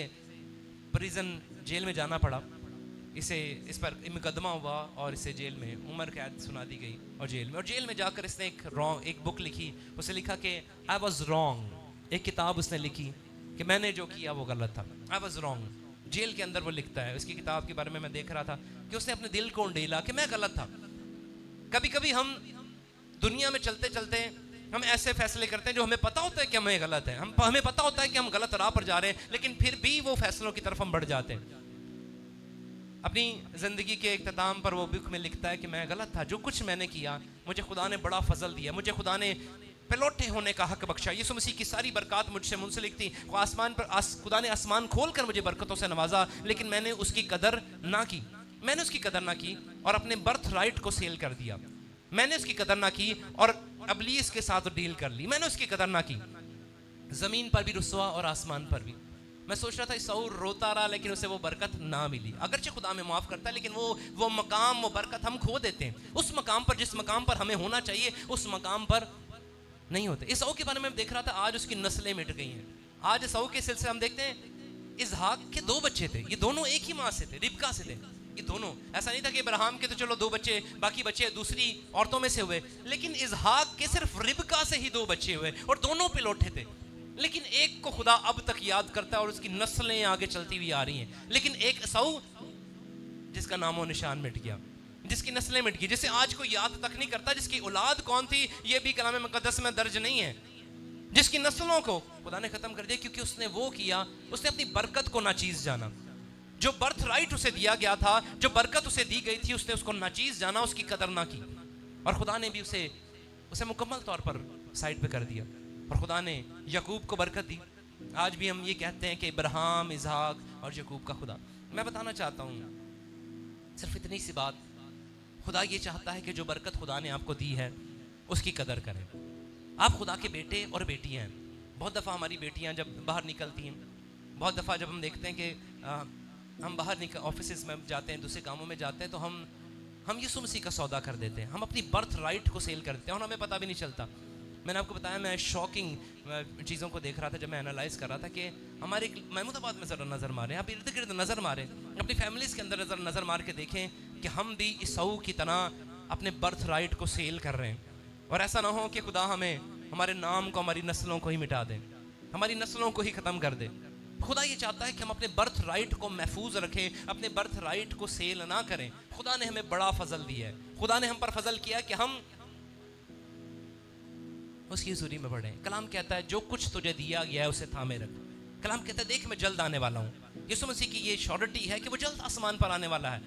प्रिजन, जेल में जाना पड़ा, इस पर मुकदमा हुआ और इसे जेल में उम्र कैद सुना दी गई, और जेल में जाकर इसने एक बुक लिखी। उसे लिखा कि आई वॉज रॉन्ग, एक किताब उसने लिखी कि मैंने जो किया वो गलत था, आई वॉज रॉन्ग। जेल के अंदर वो लिखता है, उसकी किताब के बारे में मैं देख रहा था कि उसने अपने दिल को उंडेला कि मैं गलत था। कभी कभी हम दुनिया में चलते चलते हम ऐसे फैसले करते हैं जो हमें पता होता है कि हमें गलत है, हमें पता होता है कि हम गलत राह पर जा रहे हैं, लेकिन फिर भी वो फैसलों की तरफ हम बढ़ जाते हैं। अपनी ज़िंदगी के इख्तिताम पर वो बुक में लिखता है कि मैं गलत था, जो कुछ मैंने किया मुझे खुदा ने बड़ा फजल दिया, मुझे खुदा ने पिलौटे होने का हक बख्शा। यीशु मसीह की सारी बरकत मुझसे मुंसलिक थी। वो आसमान पर खुदा ने आसमान खोल कर मुझे बरकतों से नवाजा, लेकिन मैंने उसकी कदर ना की। मैंने उसकी कदर ना की और अपने बर्थ राइट को सेल कर दिया। मैंने उसकी कदर ना की और अबलीस के साथ डील कर ली। मैंने उसकी कदर ना की, ज़मीन पर भी रुसवा और आसमान पर भी। मैं सोच रहा था सऊर रोता रहा, लेकिन उसे वो बरकत ना मिली। अगरचे खुदा में माफ़ करता है, लेकिन वो मकाम, वो बरकत हम खो देते हैं। उस मकाम पर, जिस मकाम पर हमें होना चाहिए, उस मकाम पर नहीं होते। इसऊ के बारे में देख रहा था, आज उसकी नस्लें मिट गई हैं। आज इसऊ के सिलसिले हम देखते हैं, इसहाक के 2 बच्चे थे, ये दोनों एक ही माँ से थे, रिबका से थे। ये दोनों, ऐसा नहीं था कि इब्राहिम के तो चलो 2 बच्चे, बाकी बच्चे दूसरी औरतों में से हुए, लेकिन इसहाक के सिर्फ रिबका से ही 2 बच्चे हुए और दोनों पिलौठे थे। लेकिन एक को खुदा अब तक याद करता है और उसकी नस्लें आगे चलती हुई आ रही हैं। लेकिन एक इसऊ जिसका नामो निशान मिट गया, जिसकी नस्लें मिट गई, जिसे आज कोई याद तक नहीं करता, जिसकी औलाद कौन थी ये भी कलाम मुकद्दस में दर्ज नहीं है, जिसकी नस्लों को खुदा ने खत्म कर दिया, क्योंकि उसने वो किया, उसने अपनी बरकत को नाचीज जाना। जो बर्थ राइट उसे दिया गया था, जो बरकत उसे दी गई थी, उसने उसको नाचीज जाना, उसकी कदर ना की। और खुदा ने भी उसे मुकम्मल तौर पर साइड पे कर दिया। और खुदा ने यकूब को बरकत दी। आज भी हम ये कहते हैं कि इब्राहिम, इसहाक और यकूब का खुदा। मैं बताना चाहता हूँ सिर्फ इतनी सी बात, खुदा ये चाहता है कि जो बरकत खुदा ने आपको दी है उसकी कदर करें। आप खुदा के बेटे और बेटियां हैं। बहुत दफ़ा हमारी बेटियां जब बाहर निकलती हैं, बहुत दफ़ा जब हम देखते हैं कि हम बाहर ऑफिस में जाते हैं, दूसरे कामों में जाते हैं, तो हम यीशु मसीह का सौदा कर देते हैं, हम अपनी बर्थ राइट को सेल करते हैं और हमें पता भी नहीं चलता। मैंने आपको बताया, मैं शॉकिंग चीज़ों को देख रहा था जब मैं एनालाइज कर रहा था कि हमारे महमूदाबाद में ज़रा नज़र मारें, आप इर्द गिर्द नज़र मारें, अपनी फैमिलीज़ के अंदर ज़रा नज़र मार के देखें कि हम भी इसऊ की तरह अपने बर्थ राइट को सेल कर रहे हैं। और ऐसा ना हो कि खुदा हमें हमारे नाम को, हमारी नस्लों को ही मिटा दे, हमारी नस्लों को ही ख़त्म कर दे। खुदा ये चाहता है कि हम अपने बर्थ राइट को महफूज रखें, अपने बर्थ राइट को सेल ना करें। खुदा ने हमें बड़ा फजल दिया है, खुदा ने हम पर फजल किया कि हम उसकी हुजूरी में बढ़े। कलाम कहता है जो कुछ तुझे दिया गया है उसे थामे रख। कलाम कहता है देख मैं जल्द आने वाला हूँ। यीशु मसीह की ये श्योरिटी है कि वो जल्द आसमान पर आने वाला है,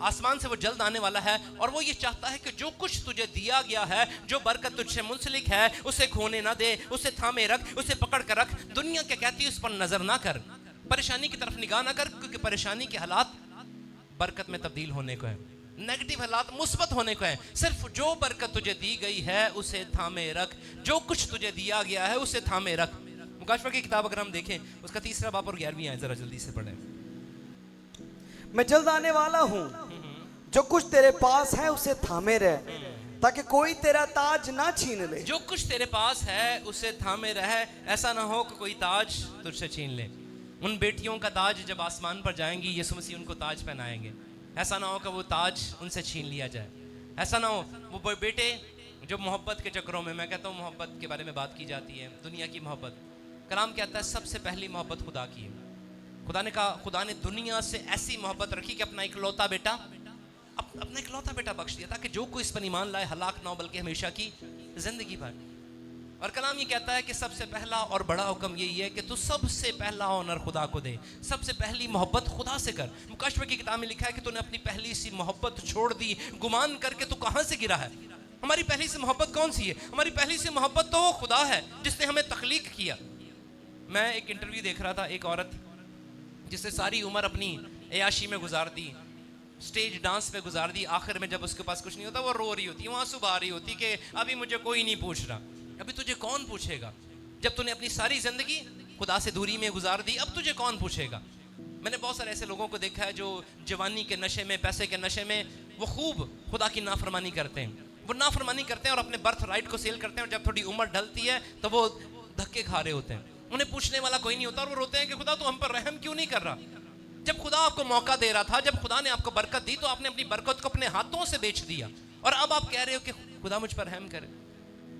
आसमान से वो जल्द आने वाला है। और वो ये चाहता है कि जो कुछ तुझे दिया गया है, जो बरकत तुझसे मुंसलिक है, उसे खोने ना दे, उसे थामे रख, उसे पकड़ कर रख। दुनिया क्या कहती है उस पर नजर ना कर, परेशानी की तरफ निगाह ना कर, क्योंकि परेशानी के हालात बरकत में तब्दील होने को है, नेगेटिव हालात मुस्बत होने को है। सिर्फ जो बरकत तुझे दी गई है उसे थामे रख, जो कुछ तुझे दिया गया है उसे थामे रख। मुकाशवा की किताब अगर हम देखें, उसका 3रा बाब और 11वीं आयत जरा जल्दी से पढ़ें। मैं जल्द आने वाला हूँ, जो कुछ तेरे पास है उसे थामे रह, ताकि कोई तेरा ताज ना छीन ले। जो कुछ तेरे पास है उसे थामे रह, ऐसा ना हो कि कोई ताज तुझसे छीन ले। उन बेटियों का ताज जब आसमान पर जाएंगी, यीशु मसीह उनको ताज पहनाएंगे। ऐसा ना हो कि वो ताज उनसे छीन लिया जाए। ऐसा ना हो वो बेटे जो मोहब्बत के चक्करों में, मैं कहता हूँ मोहब्बत के बारे में बात की जाती है, दुनिया की मोहब्बत। कलाम कहता है सबसे पहली मोहब्बत खुदा की है। खुदा ने कहा, खुदा ने दुनिया से ऐसी मोहब्बत रखी कि अपना इकलौता बेटा बख्श दिया, ताकि जो कोई इस पर ईमान लाए हलाक ना हो बल्कि हमेशा की जिंदगी पाए। और कलाम ये कहता है कि सबसे पहला और बड़ा हुक्म यही है कि तू सबसे पहला ऑनर खुदा को दे, सबसे पहली मोहब्बत खुदा से कर। मुकाशवा की किताब में लिखा है कि तूने अपनी पहली सी मोहब्बत छोड़ दी, गुमान करके तू कहाँ से गिरा है। हमारी पहली सी मोहब्बत कौन सी है? हमारी पहली सी मोहब्बत तो खुदा है जिसने हमें तख्लीक किया। मैं एक इंटरव्यू देख रहा था, एक औरत जिसने सारी उम्र अपनी अयाशी में गुजार दी, स्टेज डांस में गुजार दी, आखिर में जब उसके पास कुछ नहीं होता वो रो रही होती, वहाँ सुबह आ रही होती कि अभी मुझे कोई नहीं पूछ रहा। अभी तुझे कौन पूछेगा? जब तूने अपनी सारी जिंदगी खुदा से दूरी में गुजार दी, अब तुझे कौन पूछेगा? मैंने बहुत सारे ऐसे लोगों को देखा है जो जवानी के नशे में, पैसे के नशे में, वो खूब खुदा की नाफरमानी करते हैं। वो नाफरमानी करते हैं और अपने बर्थ राइट को सेल करते हैं। और जब थोड़ी उम्र ढलती है तो वो धक्के खा रहे होते हैं, उन्हें पूछने वाला कोई नहीं होता और वो रोते हैं कि खुदा तू हम पर रहम क्यों नहीं कर रहा? जब खुदा आपको मौका दे रहा था, जब खुदा ने आपको बरकत दी, तो आपने अपनी बरकत को अपने हाथों से बेच दिया और अब आप कह रहे हो कि खुदा मुझ पर रहम करे।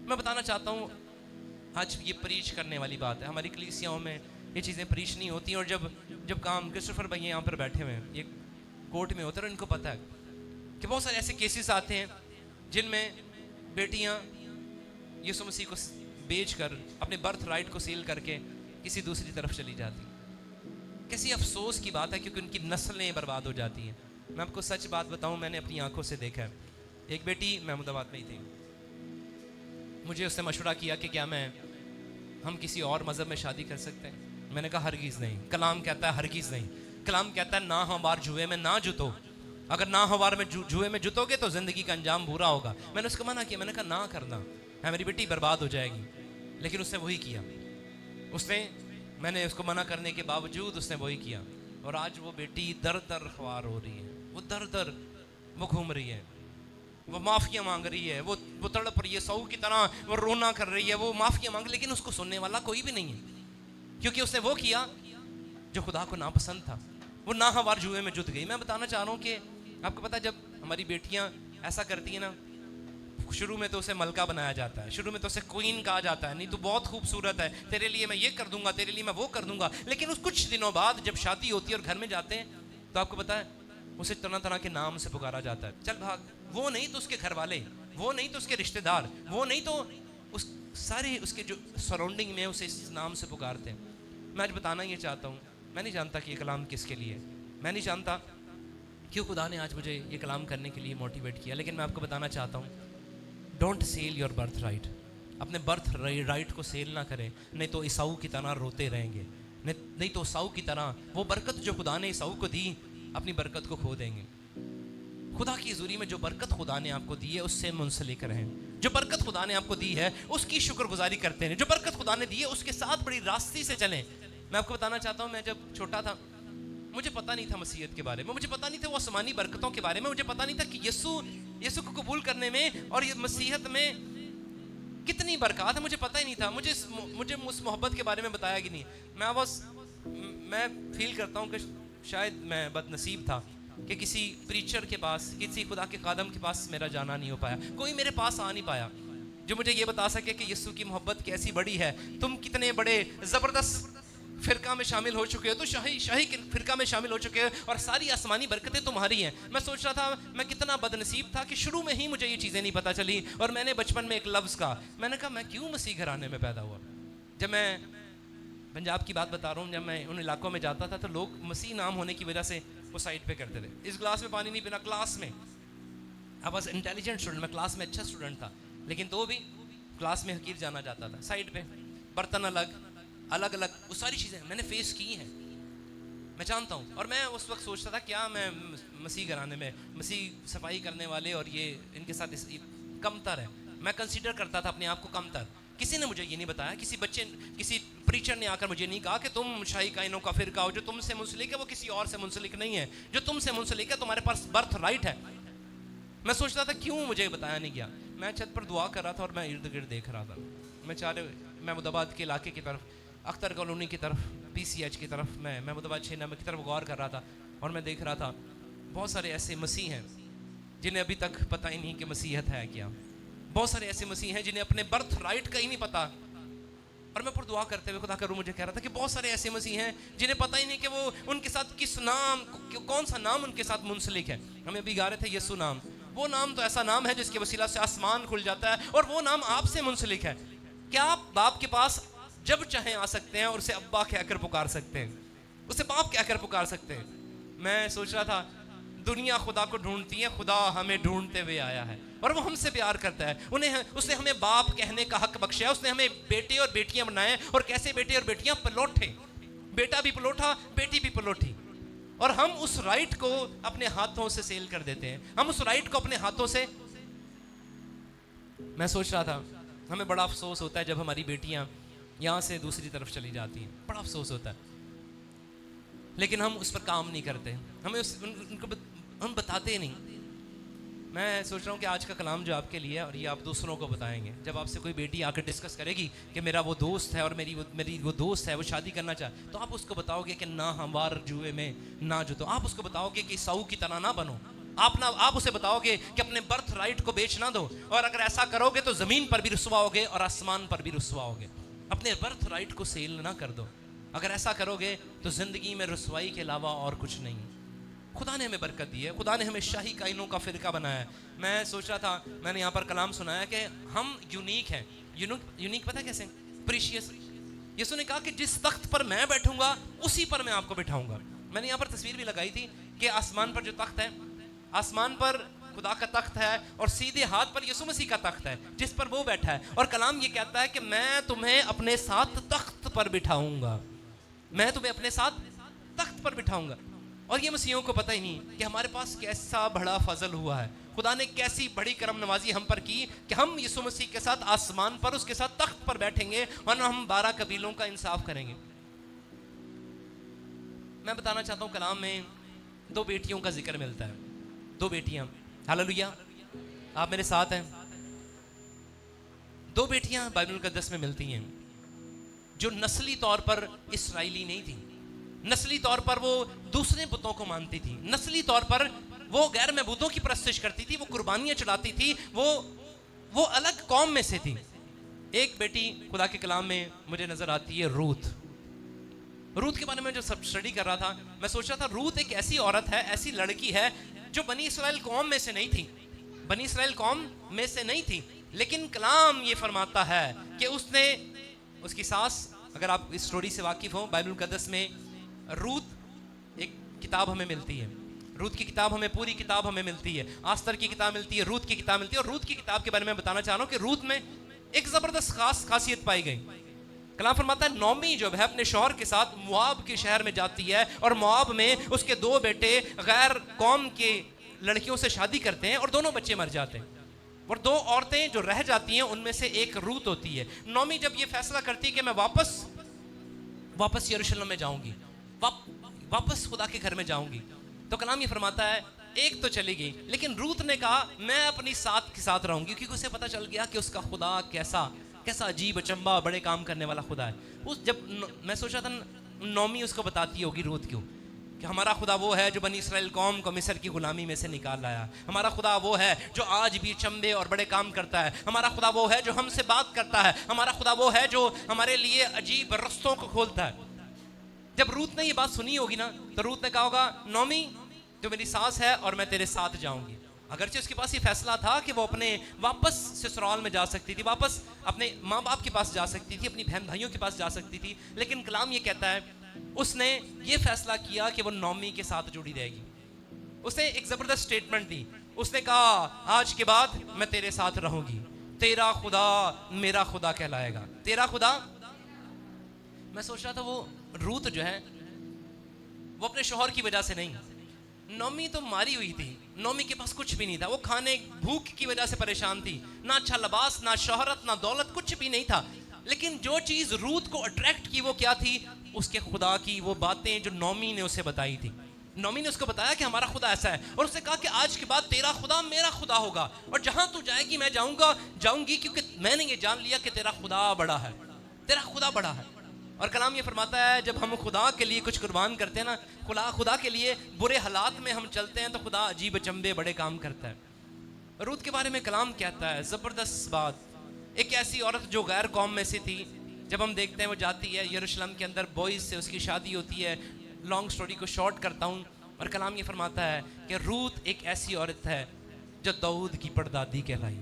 मैं बताना चाहता हूँ, आज ये प्रीच करने वाली बात है। हमारी कलीसियाओं में ये चीज़ें प्रीच नहीं होती। और जब काम क्रिस्टोफर भाई यहाँ पर बैठे हुए हैं, ये कोर्ट में होते हैं, इनको पता है कि बहुत सारे ऐसे केसेस आते हैं जिनमें बेटियाँ यीशु मसीह को बेच कर अपने बर्थ राइट को सील करके किसी दूसरी तरफ चली जाती। कैसी अफसोस की बात है, क्योंकि उनकी नस्लें बर्बाद हो जाती हैं। मैं आपको सच बात बताऊं, मैंने अपनी आंखों से देखा है। एक बेटी महमूदाबाद में ही थी, मुझे उसने मशवरा किया कि क्या हम किसी और मज़हब में शादी कर सकते हैं। मैंने कहा हरगिज़ नहीं। कलाम कहता है हरगिज़ नहीं। कलाम कहता है ना हमार जुए में ना जुतो। अगर ना हमार में जुए में जुतोगे तो ज़िंदगी का अंजाम बुरा होगा। मैंने उसको मना किया, मैंने कहा ना करना है, मेरी बेटी बर्बाद हो जाएगी। लेकिन उसने वही किया। मैंने उसको मना करने के बावजूद उसने वही किया, और आज वो बेटी दर दर ख्वार हो रही है। वो दर दर वो घूम रही है, वो माफ़िया मांग रही है, वो तड़प रही है सऊ की तरह, वो रोना कर रही है, वो माफ़िया मांग, लेकिन उसको सुनने वाला कोई भी नहीं है, क्योंकि उसने वो किया जो खुदा को नापसंद था। वो ना हमार जुए में जुट गई। मैं बताना चाह रहा हूँ कि आपको पता है, जब हमारी बेटियां ऐसा करती हैं ना, शुरू में तो उसे मलका बनाया जाता है, शुरू में तो उसे क्वीन कहा जाता है, नहीं तो बहुत खूबसूरत है, तेरे लिए मैं ये कर दूंगा, तेरे लिए मैं वो कर दूंगा। लेकिन उस कुछ दिनों बाद जब शादी होती है और घर में जाते हैं, तो आपको पता है उसे तरह तरह के नाम से पुकारा जाता है। चल भाग, वो नहीं तो उसके घर वाले, वो नहीं तो उसके रिश्तेदार, वो नहीं तो उस सारे उसके जो सराउंडिंग में उसे इस नाम से पुकारते हैं। मैं आज बताना ये चाहता हूँ, मैं नहीं जानता कि ये कलाम किसके लिए, मैं नहीं जानता क्यों खुदा ने आज मुझे ये कलाम करने के लिए मोटिवेट किया, लेकिन मैं आपको बताना चाहता हूँ, don't sell your birth right. अपने बर्थ राइट को सेल ना करें, नहीं तो ईसाऊ की तरह रोते रहेंगे, नहीं तो ईसाऊ की तरह वो बरकत जो खुदा ने ईसाऊ को दी, अपनी बरकत को खो देंगे। खुदा की हज़ूरी में जो बरकत खुदा ने आपको दी है उससे मुंसलिक रहें। जो बरकत खुदा ने आपको दी है उसकी शुक्रगुजारी करते हैं। जो बरकत खुदा ने दी है उसके साथ बड़ी रास्ते से चलें। मैं आपको बताना चाहता हूँ, मैं जब छोटा था मुझे पता नहीं था मसीहत के बारे में, मुझे पता नहीं था वो आसमानी बरकतों के बारे में, मुझे पता नहीं था कि यीशु को कबूल करने में और ये मसीहत में कितनी बरकत है, मुझे पता ही नहीं था। मुझे उस मोहब्बत के बारे में बताया कि नहीं। मैं फील करता हूँ कि शायद मैं बदनसीब था कि किसी प्रीचर के पास, किसी खुदा के कादम के पास मेरा जाना नहीं हो पाया, कोई मेरे पास आ नहीं पाया जो मुझे ये बता सके कि यीशु की मोहब्बत कैसी बड़ी है। तुम कितने बड़े ज़बरदस्त फिरका में शामिल हो चुके हो, तो शाही के फिरका में शामिल हो चुके हो और सारी आसमानी बरकतें तुम्हारी हैं। मैं सोच रहा था मैं कितना बदनसीब था कि शुरू में ही मुझे ये चीज़ें नहीं पता चली। और मैंने बचपन में एक लफ्ज़ का, मैंने कहा मैं क्यों मसीह घराने में पैदा हुआ। जब मैं पंजाब की बात बता रहा हूँ, जब मैं उन इलाकों में जाता था तो लोग मसीह नाम होने की वजह से वो साइड पे करते थे, इस गिलास में पानी नहीं पीना। क्लास में आई वाज इंटेलिजेंट स्टूडेंट, मैं क्लास में अच्छा स्टूडेंट था, लेकिन तो भी क्लास में हकीर जाना जाता था। साइड पे बर्तन अलग अलग अलग, वो सारी चीज़ें मैंने फेस की हैं, मैं जानता हूँ। और मैं उस वक्त सोचता था क्या मैं मसीह घराने में, मसीह सफाई करने वाले और ये इनके साथ कमतर है, मैं कंसीडर करता था अपने आप को कमतर। किसी ने मुझे ये नहीं बताया, किसी प्रीचर ने आकर मुझे नहीं कहा कि तुम शाही कायनों का फिरका हो, जो तुमसे मुंसलिक है वो किसी और से मुंसलिक नहीं है, जो तुमसे मुंसलिक है तुम्हारे पास बर्थ राइट है। मैं सोचता था क्यों मुझे बताया नहीं गया। मैं छत पर दुआ कर रहा था और मैं इर्द गिर्द देख रहा था, मैं महमूदाबाद के इलाके की तरफ, अख्तर कॉलोनी की तरफ, PCH की तरफ, मैं महमूदाबाद 6 नंबर की तरफ गौर कर रहा था। और मैं देख रहा था बहुत सारे ऐसे मसीह हैं जिन्हें अभी तक पता ही नहीं कि मसीहत है क्या। बहुत सारे ऐसे मसीह हैं जिन्हें अपने बर्थ राइट का ही नहीं पता। और मैं पर दुआ करते हुए खुदा करूँ मुझे कह रहा था कि बहुत सारे ऐसे मसीह हैं जिन्हें पता ही नहीं कि वो उनके साथ कौन सा नाम उनके साथ मुंसलिक है। हमें अभी गा रहे थे यीशु नाम, वो नाम तो ऐसा नाम है जिसके वसीला से आसमान खुल जाता है, और वो नाम आपसे मुंसलिक है। क्या आप बाप के पास जब चाहे आ सकते हैं और उसे अब्बा कहकर पुकार सकते हैं, उसे बाप कहकर पुकार सकते हैं। मैं सोच रहा था दुनिया खुदा को ढूंढती है, खुदा हमें ढूंढते हुए आया है और वो हमसे प्यार करता है। उसने हमें बाप कहने का हक बख्शा है, उसने हमें बेटे और बेटियां बनाए। और कैसे बेटे और बेटियां? पलोठे, बेटा भी पलोठा, बेटी भी पलोठी। और हम उस राइट को अपने हाथों से सेल कर देते हैं, हम उस राइट को अपने हाथों से। मैं सोच रहा था हमें बड़ा अफसोस होता है जब हमारी बेटियां यहाँ से दूसरी तरफ चली जाती हैं, बड़ा अफसोस होता है, लेकिन हम उस पर काम नहीं करते, हमें उनको हम बताते नहीं। मैं सोच रहा हूँ कि आज का कलाम जो आपके लिए है और ये आप दूसरों को बताएंगे। जब आपसे कोई बेटी आकर डिस्कस करेगी कि मेरा वो दोस्त है और मेरी वो दोस्त है, वो शादी करना चाहे, तो आप उसको बताओगे कि ना हमार जुए में ना जुतो। आप उसको बताओगे कि साऊ की तरह ना बनो। आप उसे बताओगे कि अपने बर्थ राइट को बेच ना दो, और अगर ऐसा करोगे तो ज़मीन पर भी रुसवा होगे और आसमान पर भी रुसवा होगे। अपने बर्थ राइट को सेल ना कर दो। अगर ऐसा करोगे तो ज़िंदगी में रुसवाई के अलावा और कुछ नहीं। खुदा ने हमें बरकत दी है, खुदा ने हमें शाही कायनों का फिरका बनाया है। मैं सोच रहा था, मैंने यहाँ पर कलाम सुनाया कि हम यूनिक हैं। यूनिक पता है कैसे? प्रीशियस। यीशु ने कहा कि जिस तख्त पर मैं बैठूंगा उसी पर मैं आपको बिठाऊंगा। मैंने यहाँ पर तस्वीर भी लगाई थी कि आसमान पर जो तख्त है, आसमान पर खुदा का तख्त है और सीधे हाथ पर यीशु मसीह का तख्त है जिस पर वो बैठा है। और कलाम ये कहता है कि मैं तुम्हें अपने साथ तख्त पर बिठाऊंगा, मैं तुम्हें अपने साथ तख्त पर बिठाऊंगा। और ये मसीहों को पता ही नहीं कि हमारे पास कैसा बड़ा फजल हुआ है, खुदा ने कैसी बड़ी करम नवाजी हम पर की कि हम यीशु मसीह के साथ आसमान पर उसके साथ तख्त पर बैठेंगे और हम 12 कबीलों का इंसाफ करेंगे। मैं बताना चाहता हूँ कलाम में 2 बेटियों का जिक्र मिलता है, 2 बेटियां। हालेलुया, आप मेरे साथ हैं। 2 बेटियां बाइबल मुकद्दस में मिलती हैं जो नस्ली तौर पर इसराइली नहीं थी, नस्ली तौर पर वो दूसरे बुतों को मानती थी, नस्ली तौर पर वो गैर महबूदों की परस्तिश करती थी, वो कुर्बानियां चढ़ाती थी, वो अलग कौम में से थी। एक बेटी खुदा के कलाम में मुझे नजर आती है रूथ। रूथ के बारे में जो सब स्टडी कर रहा था मैं सोच रहा था रूथ एक ऐसी औरत है, ऐसी लड़की है जो बनी इसराइल कौम में से नहीं थी, बनी इसराइल कौम में से नहीं थी, लेकिन कलाम ये फरमाता है कि उसने, उसकी सास, अगर आप इस स्टोरी से वाकिफ हो, बाइबल मुकद्दस में रूथ एक किताब हमें मिलती है, रूथ की किताब हमें, पूरी किताब हमें मिलती है, आस्तर की किताब मिलती है, रूथ की किताब मिलती है। और रूथ की किताब के बारे में बताना चाह रहा हूं कि रूथ में एक जबरदस्त खासियत पाई गई। कलाम फरमाता है नौमी जो है अपने शौहर के साथ मुआब के शहर में जाती है और मुआब में उसके 2 बेटे गैर कौम के लड़कियों से शादी करते हैं और दोनों बच्चे मर जाते हैं और 2 औरतें जो रह जाती हैं उनमें से एक रूथ होती है। नौमी जब ये फैसला करती है कि मैं वापस यरूशलेम में जाऊंगी, वापस खुदा के घर में जाऊंगी, तो कलाम ये फरमाता है एक तो चली गई, लेकिन रूथ ने कहा मैं अपनी साथ के साथ रहूंगी, क्योंकि उसे पता चल गया कि उसका खुदा कैसा अजीब अचंबा बड़े काम करने वाला खुदा है। उस जब मैं सोचा था नौमी उसको बताती होगी रूथ क्यों कि हमारा खुदा वो है जो बनी इसराइल कौम को मिस्र की गुलामी में से निकाल लाया, हमारा खुदा वो है जो आज भी चंबे और बड़े काम करता है, हमारा खुदा वो है जो हमसे बात करता है, हमारा खुदा वो है जो हमारे लिए अजीब रस्तों को खोलता है। जब रूथ ने ये बात सुनी होगी ना तो रूथ ने कहा होगा नौमी जो मेरी सास है और मैं तेरे साथ जाऊंगी। अगरचे उसके पास ये फैसला था कि वो अपने वापस ससुराल में जा सकती थी, वापस अपने माँ बाप के पास जा सकती थी, अपनी बहन भाइयों के पास जा सकती थी, लेकिन कलाम ये कहता है उसने ये फैसला किया कि वो नौमी के साथ जुड़ी रहेगी। उसने एक जबरदस्त स्टेटमेंट दी, उसने कहा आज के बाद मैं तेरे साथ रहूंगी, तेरा खुदा मेरा खुदा कहलाएगा, तेरा खुदा। मैं सोच रहा था वो रूथ जो है वो अपने शौहर की वजह से नहीं, नौमी तो मारी हुई थी, नौमी के पास कुछ भी नहीं था, वो खाने भूख की वजह से परेशान थी, ना अच्छा लिबास, ना शोहरत, ना दौलत, कुछ भी नहीं था, लेकिन जो चीज रूथ को अट्रैक्ट की वो क्या थी, उसके खुदा की वो बातें जो नौमी ने उसे बताई थी। नौमी ने उसको बताया कि हमारा खुदा ऐसा है और उसने कहा कि आज के बाद तेरा खुदा मेरा खुदा होगा और जहां तू जाएगी मैं जाऊंगी, क्योंकि मैंने ये जान लिया कि तेरा खुदा बड़ा है, तेरा खुदा बड़ा है। और कलाम ये फरमाता है जब हम खुदा के लिए कुछ कुर्बान करते हैं ना, खुदा के लिए बुरे हालात में हम चलते हैं तो खुदा अजीब अचंबे बड़े काम करता है। रूथ के बारे में कलाम कहता है जबरदस्त बात, एक ऐसी औरत जो गैर कौम में से थी, जब हम देखते हैं वो जाती है यरूशलेम के अंदर, बॉयज से उसकी शादी होती है। लॉन्ग स्टोरी को शॉर्ट करता हूँ और कलाम ये फरमाता है कि रूथ एक ऐसी औरत है जो दाऊद की परदादी कहलाई,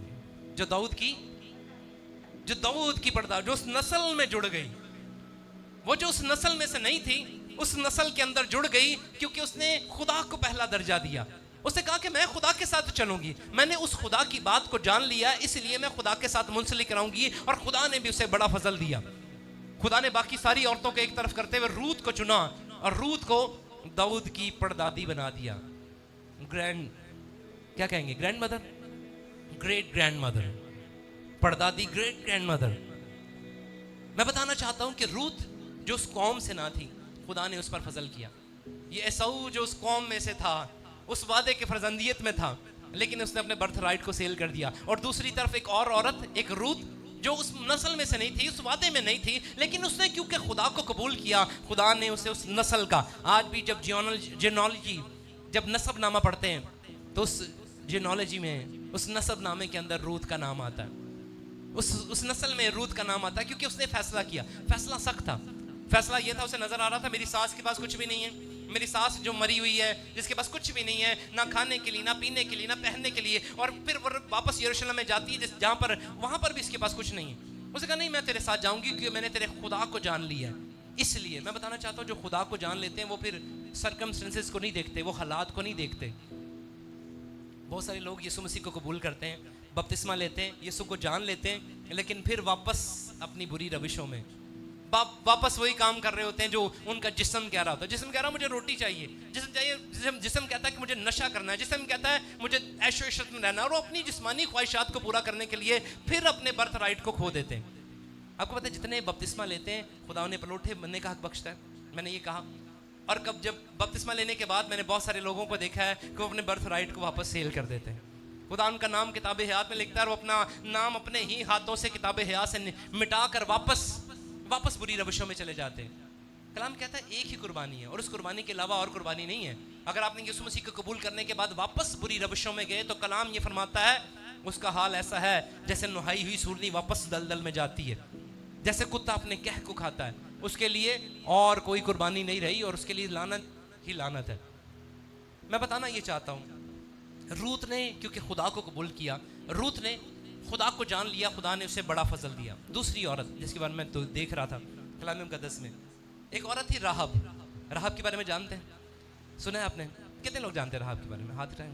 जो दाऊद की परदादी, जो उस नस्ल में जुड़ गई, वो जो उस नस्ल में से नहीं थी उस नस्ल के अंदर जुड़ गई, क्योंकि उसने खुदा को पहला दर्जा दिया। उसने कहा कि मैं खुदा के साथ चलूंगी, मैंने उस खुदा की बात को जान लिया, इसलिए मैं खुदा के साथ मुंसलिक रहूंगी। और खुदा ने भी उसे बड़ा फजल दिया, खुदा ने बाकी सारी औरतों को एक तरफ करते हुए रूथ को चुना और रूथ को दाऊद की परदादी बना दिया, क्या कहेंगे, grandmother, great grandmother, परदादी, ग्रेट ग्रैंड मदर। मैं बताना चाहता हूं कि रूथ जो उस कौम से ना थी, खुदा ने उस पर फजल किया। ये एसाऊ जो उस कौम में से था, उस वादे के फर्जंदियत में था, लेकिन उसने अपने बर्थ राइट को सेल कर दिया। और दूसरी तरफ एक और औरत, एक रूथ जो उस नस्ल में से नहीं थी, उस वादे में नहीं थी, लेकिन उसने क्योंकि खुदा को कबूल किया, खुदा ने उसे उस नस्ल का, आज भी जब जियोलॉजी जब नसब नामा पढ़ते हैं तो उस जियोलॉजी में उस नसब नामे के अंदर रूथ का नाम आता है, उस नस्ल में रूथ का नाम आता है, क्योंकि उसने फैसला किया। फैसला सख्त था, फैसला ये था, उसे नजर आ रहा था मेरी सास के पास कुछ भी नहीं है, मेरी सास जो मरी हुई है, जिसके पास कुछ भी नहीं है, ना खाने के लिए, ना पीने के लिए, ना पहनने के लिए, और फिर वो वापस यरूशलेम में जाती है जहां पर, वहां पर भी इसके पास कुछ नहीं है। उसने कहा नहीं मैं तेरे साथ जाऊंगी क्योंकि मैंने तेरे खुदा को जान लिया है। इसलिए मैं बताना चाहता हूँ जो खुदा को जान लेते हैं वो फिर सरकमस्टेंसेस को नहीं देखते, वो हालात को नहीं देखते। बहुत सारे लोग यीशु मसीह को कबूल करते हैं, बपतिस्मा लेते हैं, यीशु को जान लेते हैं, लेकिन फिर वापस अपनी बुरी रविशों में वापस वही काम कर रहे होते हैं जो उनका जिस्म कह रहा होता है। जिस्म कह रहा है मुझे रोटी चाहिए, जिस्म चाहिए, जिस्म कहता है कि मुझे नशा करना है, जिस्म कहता है मुझे ऐशो इशरत में रहना है, और वो अपनी जिस्मानी ख्वाहिशात को पूरा करने के लिए फिर अपने बर्थ राइट को खो देते हैं। आपको पता है जितने बपतिस्मा लेते हैं खुदा उन्हें पलौठे बनने का हक बख्शता है, मैंने ये कहा। और कब जब बपतिस्मा लेने के बाद मैंने बहुत सारे लोगों को देखा है कि वो अपने बर्थ राइट को वापस सेल कर देते हैं। खुदा उनका नाम किताब हयात में लिखता है और वो अपना नाम अपने ही हाथों से किताब हयात से मिटा कर वापस बुरी रविशों में चले जाते हैं। कलाम कहता है एक ही कुर्बानी है और उस कुर्बानी के अलावा और कुर्बानी नहीं है। अगर आपने यीशु मसीह को कबूल करने के बाद वापस बुरी रविशों में गए तो कलाम ये फरमाता है उसका हाल ऐसा है जैसे नुहाई हुई सूरनी वापस दलदल में जाती है, जैसे कुत्ता अपने कह को खाता है। उसके लिए और कोई कुर्बानी नहीं रही और उसके लिए लानत ही लानत है। मैं बताना ये चाहता हूँ, रूत ने क्योंकि खुदा को कबूल किया, रूत ने खुदा को जान लिया, खुदा ने उसे बड़ा फजल दिया। दूसरी औरत जिसके बारे में तो देख रहा था कलाम मुकद्दस में, एक औरत थी राहब। राहब के बारे में जानते हैं, सुना है आपने? कितने लोग जानते हैं राहब के बारे में? हाथ उठाएं।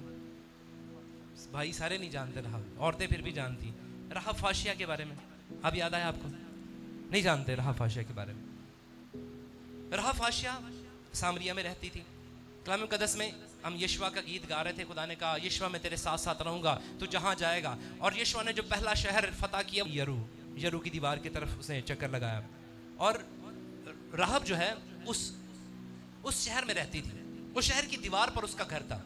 भाई सारे नहीं जानते राहब, औरतें फिर भी जानती। राहब फाशिया के बारे में अब याद आया आपको? नहीं जानते राहब फाशिया के बारे में? राहब फाशिया सामरिया में रहती थी। कलाम मुकद्दस में हम यीशुआ का गीत गा रहे थे, खुदा ने कहा यीशुआ मैं तेरे साथ साथ रहूंगा तू जहां जाएगा। और यीशुआ ने जो पहला शहर फतह किया यरू की दीवार की तरफ उसने चक्कर लगाया। और राहब जो है उस शहर में रहती थी, उस शहर की दीवार पर उसका घर था।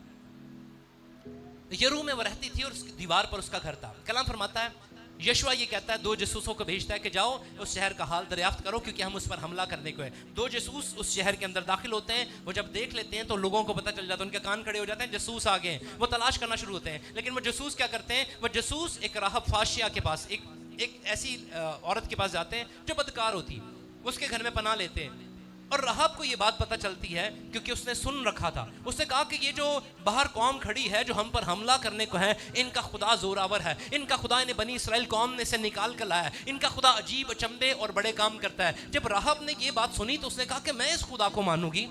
यरू में वो रहती थी और उसकी दीवार पर उसका घर था। कलाम फरमाता है यीशुआ ये कहता है, दो जासूसों को भेजता है कि जाओ उस शहर का हाल दरियाफ्त करो क्योंकि हम उस पर हमला करने को है। दो जासूस उस शहर के अंदर दाखिल होते हैं। वो जब देख लेते हैं तो लोगों को पता चल जाता है, उनके कान खड़े हो जाते हैं, जासूस आ गए। वो तलाश करना शुरू होते हैं। लेकिन वो जासूस क्या करते हैं, वो जासूस एक राहब फाशिया के पास, एक ऐसी औरत के पास जाते हैं जो बदकार होती, उसके घर में पनाह लेते हैं। और राहब को ये बात पता चलती है क्योंकि उसने सुन रखा था। उसने कहा कि ये जो बाहर कौम खड़ी है जो हम पर हमला करने को है, इनका खुदा जोरावर है, इनका खुदा इन्हें बनी इसराइल कौम ने से निकाल कर लाया है, इनका खुदा अजीब अचंबे और बड़े काम करता है। जब राहब ने ये बात सुनी तो उसने कहा कि मैं इस खुदा को मानूंगी,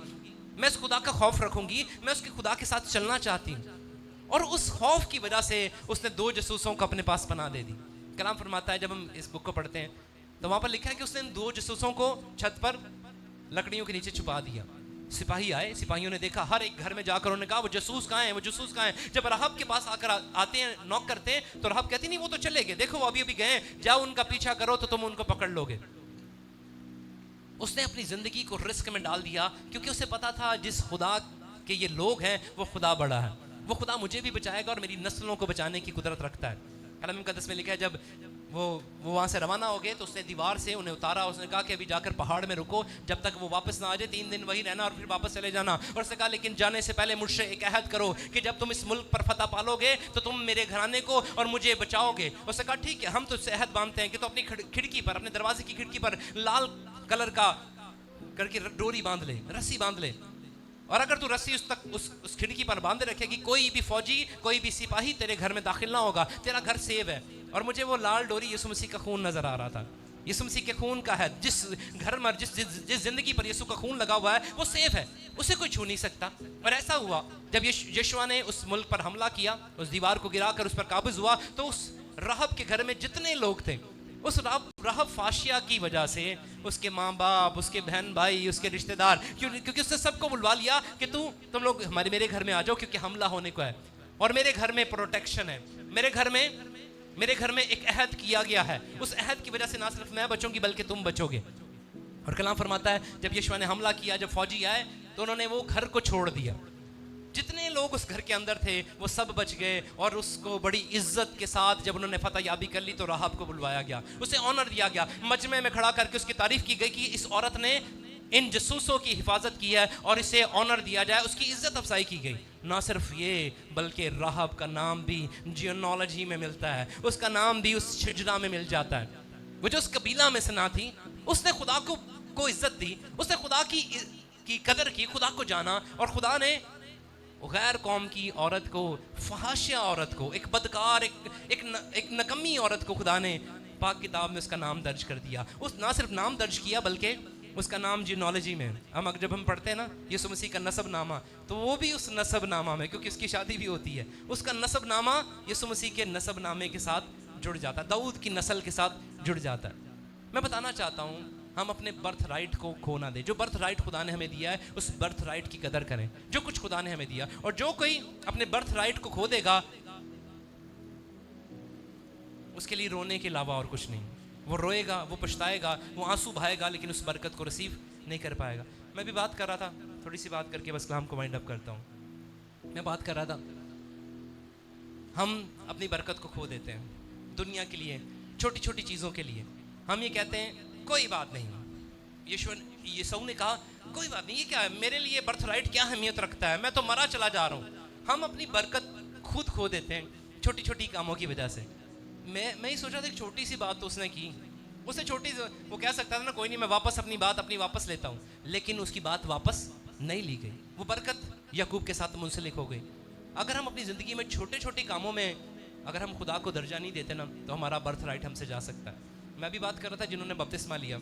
मैं इस खुदा का खौफ रखूंगी, मैं उसके खुदा के साथ चलना चाहती हूँ। और उस खौफ की वजह से उसने दो जासूसों को अपने पास पनाह दे दी। कलाम फरमाता है जब हम इस बुक को पढ़ते हैं तो वहां पर लिखा है कि उसने दो जासूसों को छत पर लकड़ियों के नीचे छुपा दिया। सिपाही आए, सिपाहियों ने देखा, हर एक घर में जाकर उन्होंने कहा वो जासूस कहाँ हैं, वो जासूस कहाँ हैं। जब राहब के पास आकर आते हैं, नॉक करते हैं तो राहब कहती नहीं वो तो चले गए, देखो वो अभी अभी गए, जाओ उनका पीछा करो तो तुम उनको पकड़ लोगे। उसने अपनी जिंदगी को रिस्क में डाल दिया क्योंकि उसे पता था जिस खुदा के ये लोग हैं वो खुदा बड़ा है, वो खुदा मुझे भी बचाएगा और मेरी नस्लों को बचाने की कुदरत रखता है। कलाम मुकद्दस में लिखा है जब वो वहाँ से रवाना हो गए तो उसने दीवार से उन्हें उतारा। उसने कहा कि अभी जाकर पहाड़ में रुको जब तक वो वापस ना आ जाए, 3 दिन वहीं रहना और फिर वापस चले जाना। और उसने कहा लेकिन जाने से पहले मुझसे एक अहद करो कि जब तुम इस मुल्क पर फतह पालोगे तो तुम मेरे घराने को और मुझे बचाओगे। उसने कहा ठीक है हम तो उससे अहद बांधते हैं कि तो अपनी खिड़की पर, अपने दरवाजे की खिड़की पर लाल कलर का करके डोरी बांध ले, रस्सी बांध ले, और अगर तू रस्सी उस खिड़की पर बांधे रखेगी कोई भी फौजी, कोई भी सिपाही तेरे घर में दाखिल ना होगा, तेरा घर सेव है। और मुझे वो लाल डोरी यीशु मसीह का खून नजर आ रहा था। यीशु मसीह के खून का है, जिस घर में जिस जिंदगी पर यीशु का खून लगा हुआ है वो सेफ है, उसे कोई छू नहीं सकता। और ऐसा हुआ जब यीशुआ ने उस मुल्क पर हमला किया, उस दीवार को गिराकर उस पर काबूज हुआ, तो उस राहब के घर में जितने लोग थे, उस राहब फाशिया की वजह से उसके माँ बाप, उसके बहन भाई, उसके रिश्तेदार, क्योंकि उसने सबको बुलवा लिया कि तुम लोग मेरे घर में आ जाओ क्योंकि हमला होने को है और मेरे घर में प्रोटेक्शन है, मेरे घर में एक अहद किया गया है। उस अहद की वजह से ना सिर्फ मैं बचूंगी बल्कि तुम बचोगे। और कलाम फरमाता है जब यीशुआ ने हमला किया, जब फौजी आए तो उन्होंने वो घर को छोड़ दिया। जितने लोग उस घर के अंदर थे वो सब बच गए और उसको बड़ी इज्जत के साथ जब उन्होंने फतह याबी कर ली तो राहब को बुलवाया गया, उसे ऑनर दिया गया, मजमे में खड़ा करके उसकी तारीफ की गई कि इस औरत ने इन जासूसों की हिफाजत की है और इसे ऑनर दिया जाए, उसकी इज्जत अफजाई की गई। ना सिर्फ ये बल्कि राहब का नाम भी जियोनोलॉजी में मिलता है, उसका नाम भी उस शिजरा में मिल जाता है। वो जो उस कबीला में से ना थी, उसने खुदा को इज्जत दी, उसने खुदा की कदर की, खुदा को जाना, और खुदा ने गैर कौम की औरत को, फहाशिया औरत को, एक बदकार, एक नकम्मी औरत को खुदा ने पाक किताब में उसका नाम दर्ज कर दिया। उस ना सिर्फ नाम दर्ज किया बल्कि उसका नाम जिनोलॉजी में, हम जब हम पढ़ते हैं ना यीशु मसीह का नसबनामा, तो वो भी उस नसबनामा में, क्योंकि उसकी शादी भी होती है, उसका नसबनामा यीशु मसीह के नसबनामे के साथ जुड़ जाता है, दाऊद की नस्ल के साथ जुड़ जाता है। मैं बताना चाहता हूँ हम अपने बर्थ राइट को खो ना दें। जो बर्थ राइट खुदा ने हमें दिया है उस बर्थ राइट की कदर करें, जो कुछ खुदा ने हमें दिया। और जो कोई अपने बर्थ राइट को खो देगा उसके लिए रोने के अलावा और कुछ नहीं। वो रोएगा, वो पछताएगा, वो आंसू बहाएगा, लेकिन उस बरकत को रिसीव नहीं कर पाएगा। मैं भी बात कर रहा था, थोड़ी सी बात करके बस कलाम को वाइंड अप करता हूँ। मैं बात कर रहा था हम अपनी बरकत को खो देते हैं दुनिया के लिए, छोटी छोटी चीज़ों के लिए। हम ये कहते हैं कोई बात नहीं। यीशु ने कहा कोई बात नहीं, ये क्या है, मेरे लिए बर्थ राइट क्या अहमियत रखता है, मैं तो मरा चला जा रहा हूँ। हम अपनी बरकत खुद खो देते हैं छोटी छोटी कामों की वजह से। मैं ही सोचा था एक छोटी सी बात तो उसने की, उसने छोटी, वो कह सकता था ना कोई नहीं मैं वापस अपनी बात वापस लेता हूँ, लेकिन उसकी बात वापस नहीं ली गई। वो बरकत याकूब के साथ मुंसलिक हो गई। अगर हम अपनी ज़िंदगी में छोटे छोटे कामों में अगर हम खुदा को दर्जा नहीं देते ना, तो हमारा बर्थ राइट हमसे जा सकता है। मैं भी बात कर रहा था जिन्होंने बपतिस्मा लिया,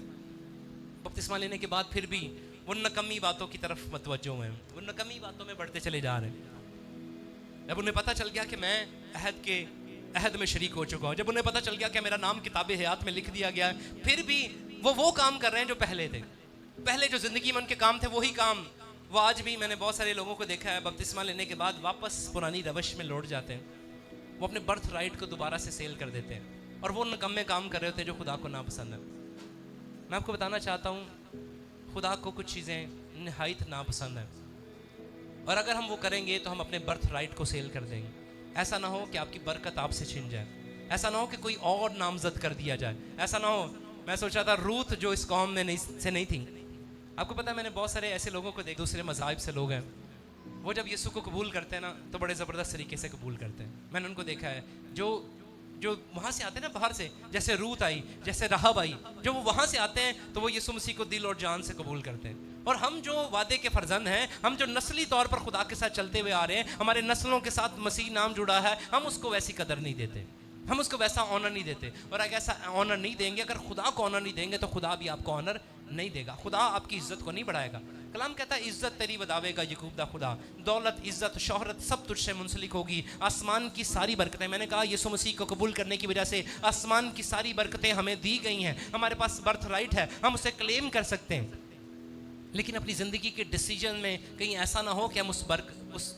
बपतिस्मा लेने के बाद फिर भी वो नकम्मी बातों की तरफ मतवज्जो हैं, वो नकम्मी बातों में बढ़ते चले जा रहे हैं। जब उन्हें पता चल गया कि मैं अहद में शरीक हो चुका हूँ, जब उन्हें पता चल गया कि मेरा नाम किताब हयात में लिख दिया गया है, फिर भी वो काम कर रहे हैं जो पहले थे। पहले जो ज़िंदगी में उनके काम थे वही काम वो आज भी, मैंने बहुत सारे लोगों को देखा है बपतिस्मा लेने के बाद वापस पुरानी रवश में लौट जाते हैं। वो अपने बर्थ राइट को दोबारा से सेल कर देते हैं और वो नकम्मे काम कर रहे होते हैं जो खुदा को नापसंद है। मैं आपको बताना चाहता हूँ खुदा को कुछ चीज़ें निहायत नापसंद है, और अगर हम वो करेंगे तो हम अपने बर्थ राइट को सेल कर देंगे। ऐसा ना हो कि आपकी बरकत आपसे छिन जाए, ऐसा ना हो कि कोई और नामजद कर दिया जाए, ऐसा ना हो। मैं सोचा था रूथ जो इस कौम में नहीं थी, आपको पता है मैंने बहुत सारे ऐसे लोगों को देख, दूसरे मज़ाहिब से लोग हैं, वो जब यीशु को कबूल करते हैं ना तो बड़े ज़बरदस्त तरीके से कबूल करते हैं। मैंने उनको देखा है जो वहाँ से आते हैं ना बाहर से, जैसे रूथ आई, जैसे राहब आई, जो वो वहाँ से आते हैं तो वो यीशु मसीह को दिल और जान से कबूल करते हैं। और हम जो वादे के फर्जंद हैं, हम जो नस्ली तौर पर खुदा के साथ चलते हुए आ रहे हैं, हमारे नस्लों के साथ मसीह नाम जुड़ा है, हम उसको वैसी कदर नहीं देते, हम उसको वैसा ऑनर नहीं देते। और अगर ऐसा ऑनर नहीं देंगे, अगर खुदा को ऑनर नहीं देंगे तो खुदा भी आपको ऑनर नहीं देगा, खुदा आपकी इज्जत को नहीं बढ़ाएगा। कलाम कहता है इज्जत तेरी बदावेगा यकूब दा खुदा, दौलत इज्जत शोहरत सब तुझसे मुंसलिक होगी, आसमान की सारी बरकतें। मैंने कहा यीशु मसीह को कबूल करने की वजह से आसमान की सारी बरकतें हमें दी गई हैं, हमारे पास बर्थ राइट है, हम उसे क्लेम कर सकते हैं। लेकिन अपनी ज़िंदगी के डिसीजन में कहीं ऐसा ना हो कि हम उस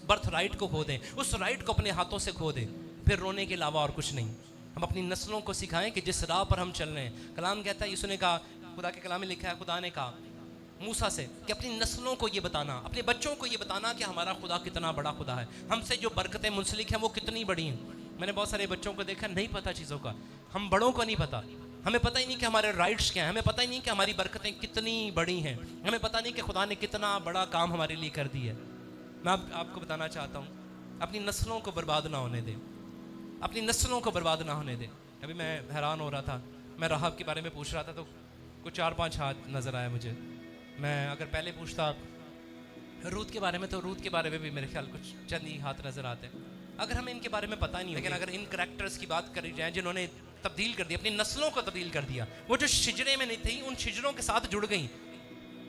बर्थ राइट को खो दें, उस राइट को अपने हाथों से खो दें, फिर रोने के अलावा और कुछ नहीं। हम अपनी नस्लों को सिखाएं कि जिस राह पर हम चल रहे हैं, कलाम कहता है, यीशु ने कहा, खुदा के कलाम में लिखा है, खुदा ने कहा मूसा से कि अपनी नस्लों को ये बताना, अपने बच्चों को ये बताना कि हमारा खुदा कितना बड़ा खुदा है, हमसे जो बरकतें मुंसलिक हैं वो कितनी बड़ी हैं। मैंने बहुत सारे बच्चों को देखा नहीं पता चीज़ों का, हम बड़ों को नहीं पता, हमें पता ही नहीं कि हमारे राइट्स क्या हैं, हमें पता ही नहीं कि हमारी बरकतें कितनी बड़ी हैं, हमें पता नहीं कि खुदा ने कितना बड़ा काम हमारे लिए कर दिया है। मैं आपको बताना चाहता हूँ अपनी नस्लों को बर्बाद ना होने दें, अपनी नस्लों को बर्बाद ना होने दें। अभी मैं हैरान हो रहा था, मैं राहब के बारे में पूछ रहा था तो कुछ 4-5 हाथ नज़र आया मुझे। मैं अगर पहले पूछता रूथ के बारे में तो रूथ के बारे में भी मेरे ख्याल कुछ चंद ही हाथ नज़र आते हैं। अगर हमें इनके बारे में पता नहीं, लेकिन अगर इन करैक्टर्स की बात करी जाए जिन्होंने तब्दील कर दिया, अपनी नस्लों को तब्दील कर दिया, वो जो शिजरे में नहीं थी उन शिजरों के साथ जुड़ गई।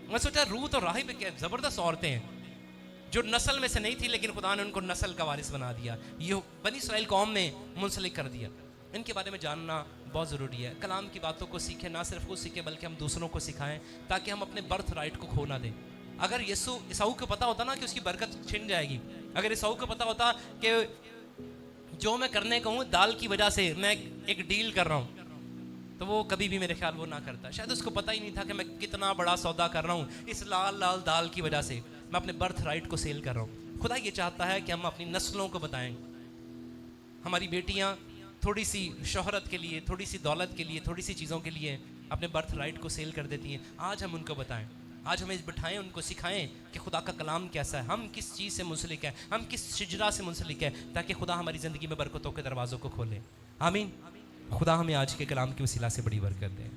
मैं सोचा रूथ और राहिब क्या ज़बरदस्त औरतें हैं जो नस्ल में से नहीं थी, लेकिन खुदा ने उनको नस्ल का वारिस बना दिया, ये बनी इस्राएल कौम में मुंसलिक कर दिया। इनके बारे में जानना बहुत ज़रूरी है। कलाम की बातों को सीखें, ना सिर्फ खुद सीखें बल्कि हम दूसरों को सिखाएं, ताकि हम अपने बर्थ राइट को खो ना दें। अगर ईसाऊ को पता होता ना कि उसकी बरकत छिन जाएगी, अगर ईसाऊ को पता होता कि जो मैं करने को हूँ दाल की वजह से मैं एक डील कर रहा हूँ, तो वो कभी भी मेरे ख्याल वो ना करता। शायद उसको पता ही नहीं था कि मैं कितना बड़ा सौदा कर रहा हूँ इस लाल लाल दाल की वजह से, मैं अपने बर्थ राइट को सेल कर रहा हूँ। खुदा ये चाहता है कि हम अपनी नस्लों को बताएं। हमारी बेटियाँ थोड़ी सी शोहरत के लिए, थोड़ी सी दौलत के लिए, थोड़ी सी चीज़ों के लिए अपने बर्थ राइट को सेल कर देती हैं। आज हम उनको बताएं, आज हमें बिठाएं, उनको सिखाएं कि खुदा का कलाम कैसा है, हम किस चीज़ से मुंसलिक है, हम किस शिजरा से मुंसलिक है, ताकि खुदा हमारी ज़िंदगी में बरकतों के दरवाज़ों को खोले। आमीन। खुदा हमें आज के कलाम की वसीला से बड़ी बरकत दे।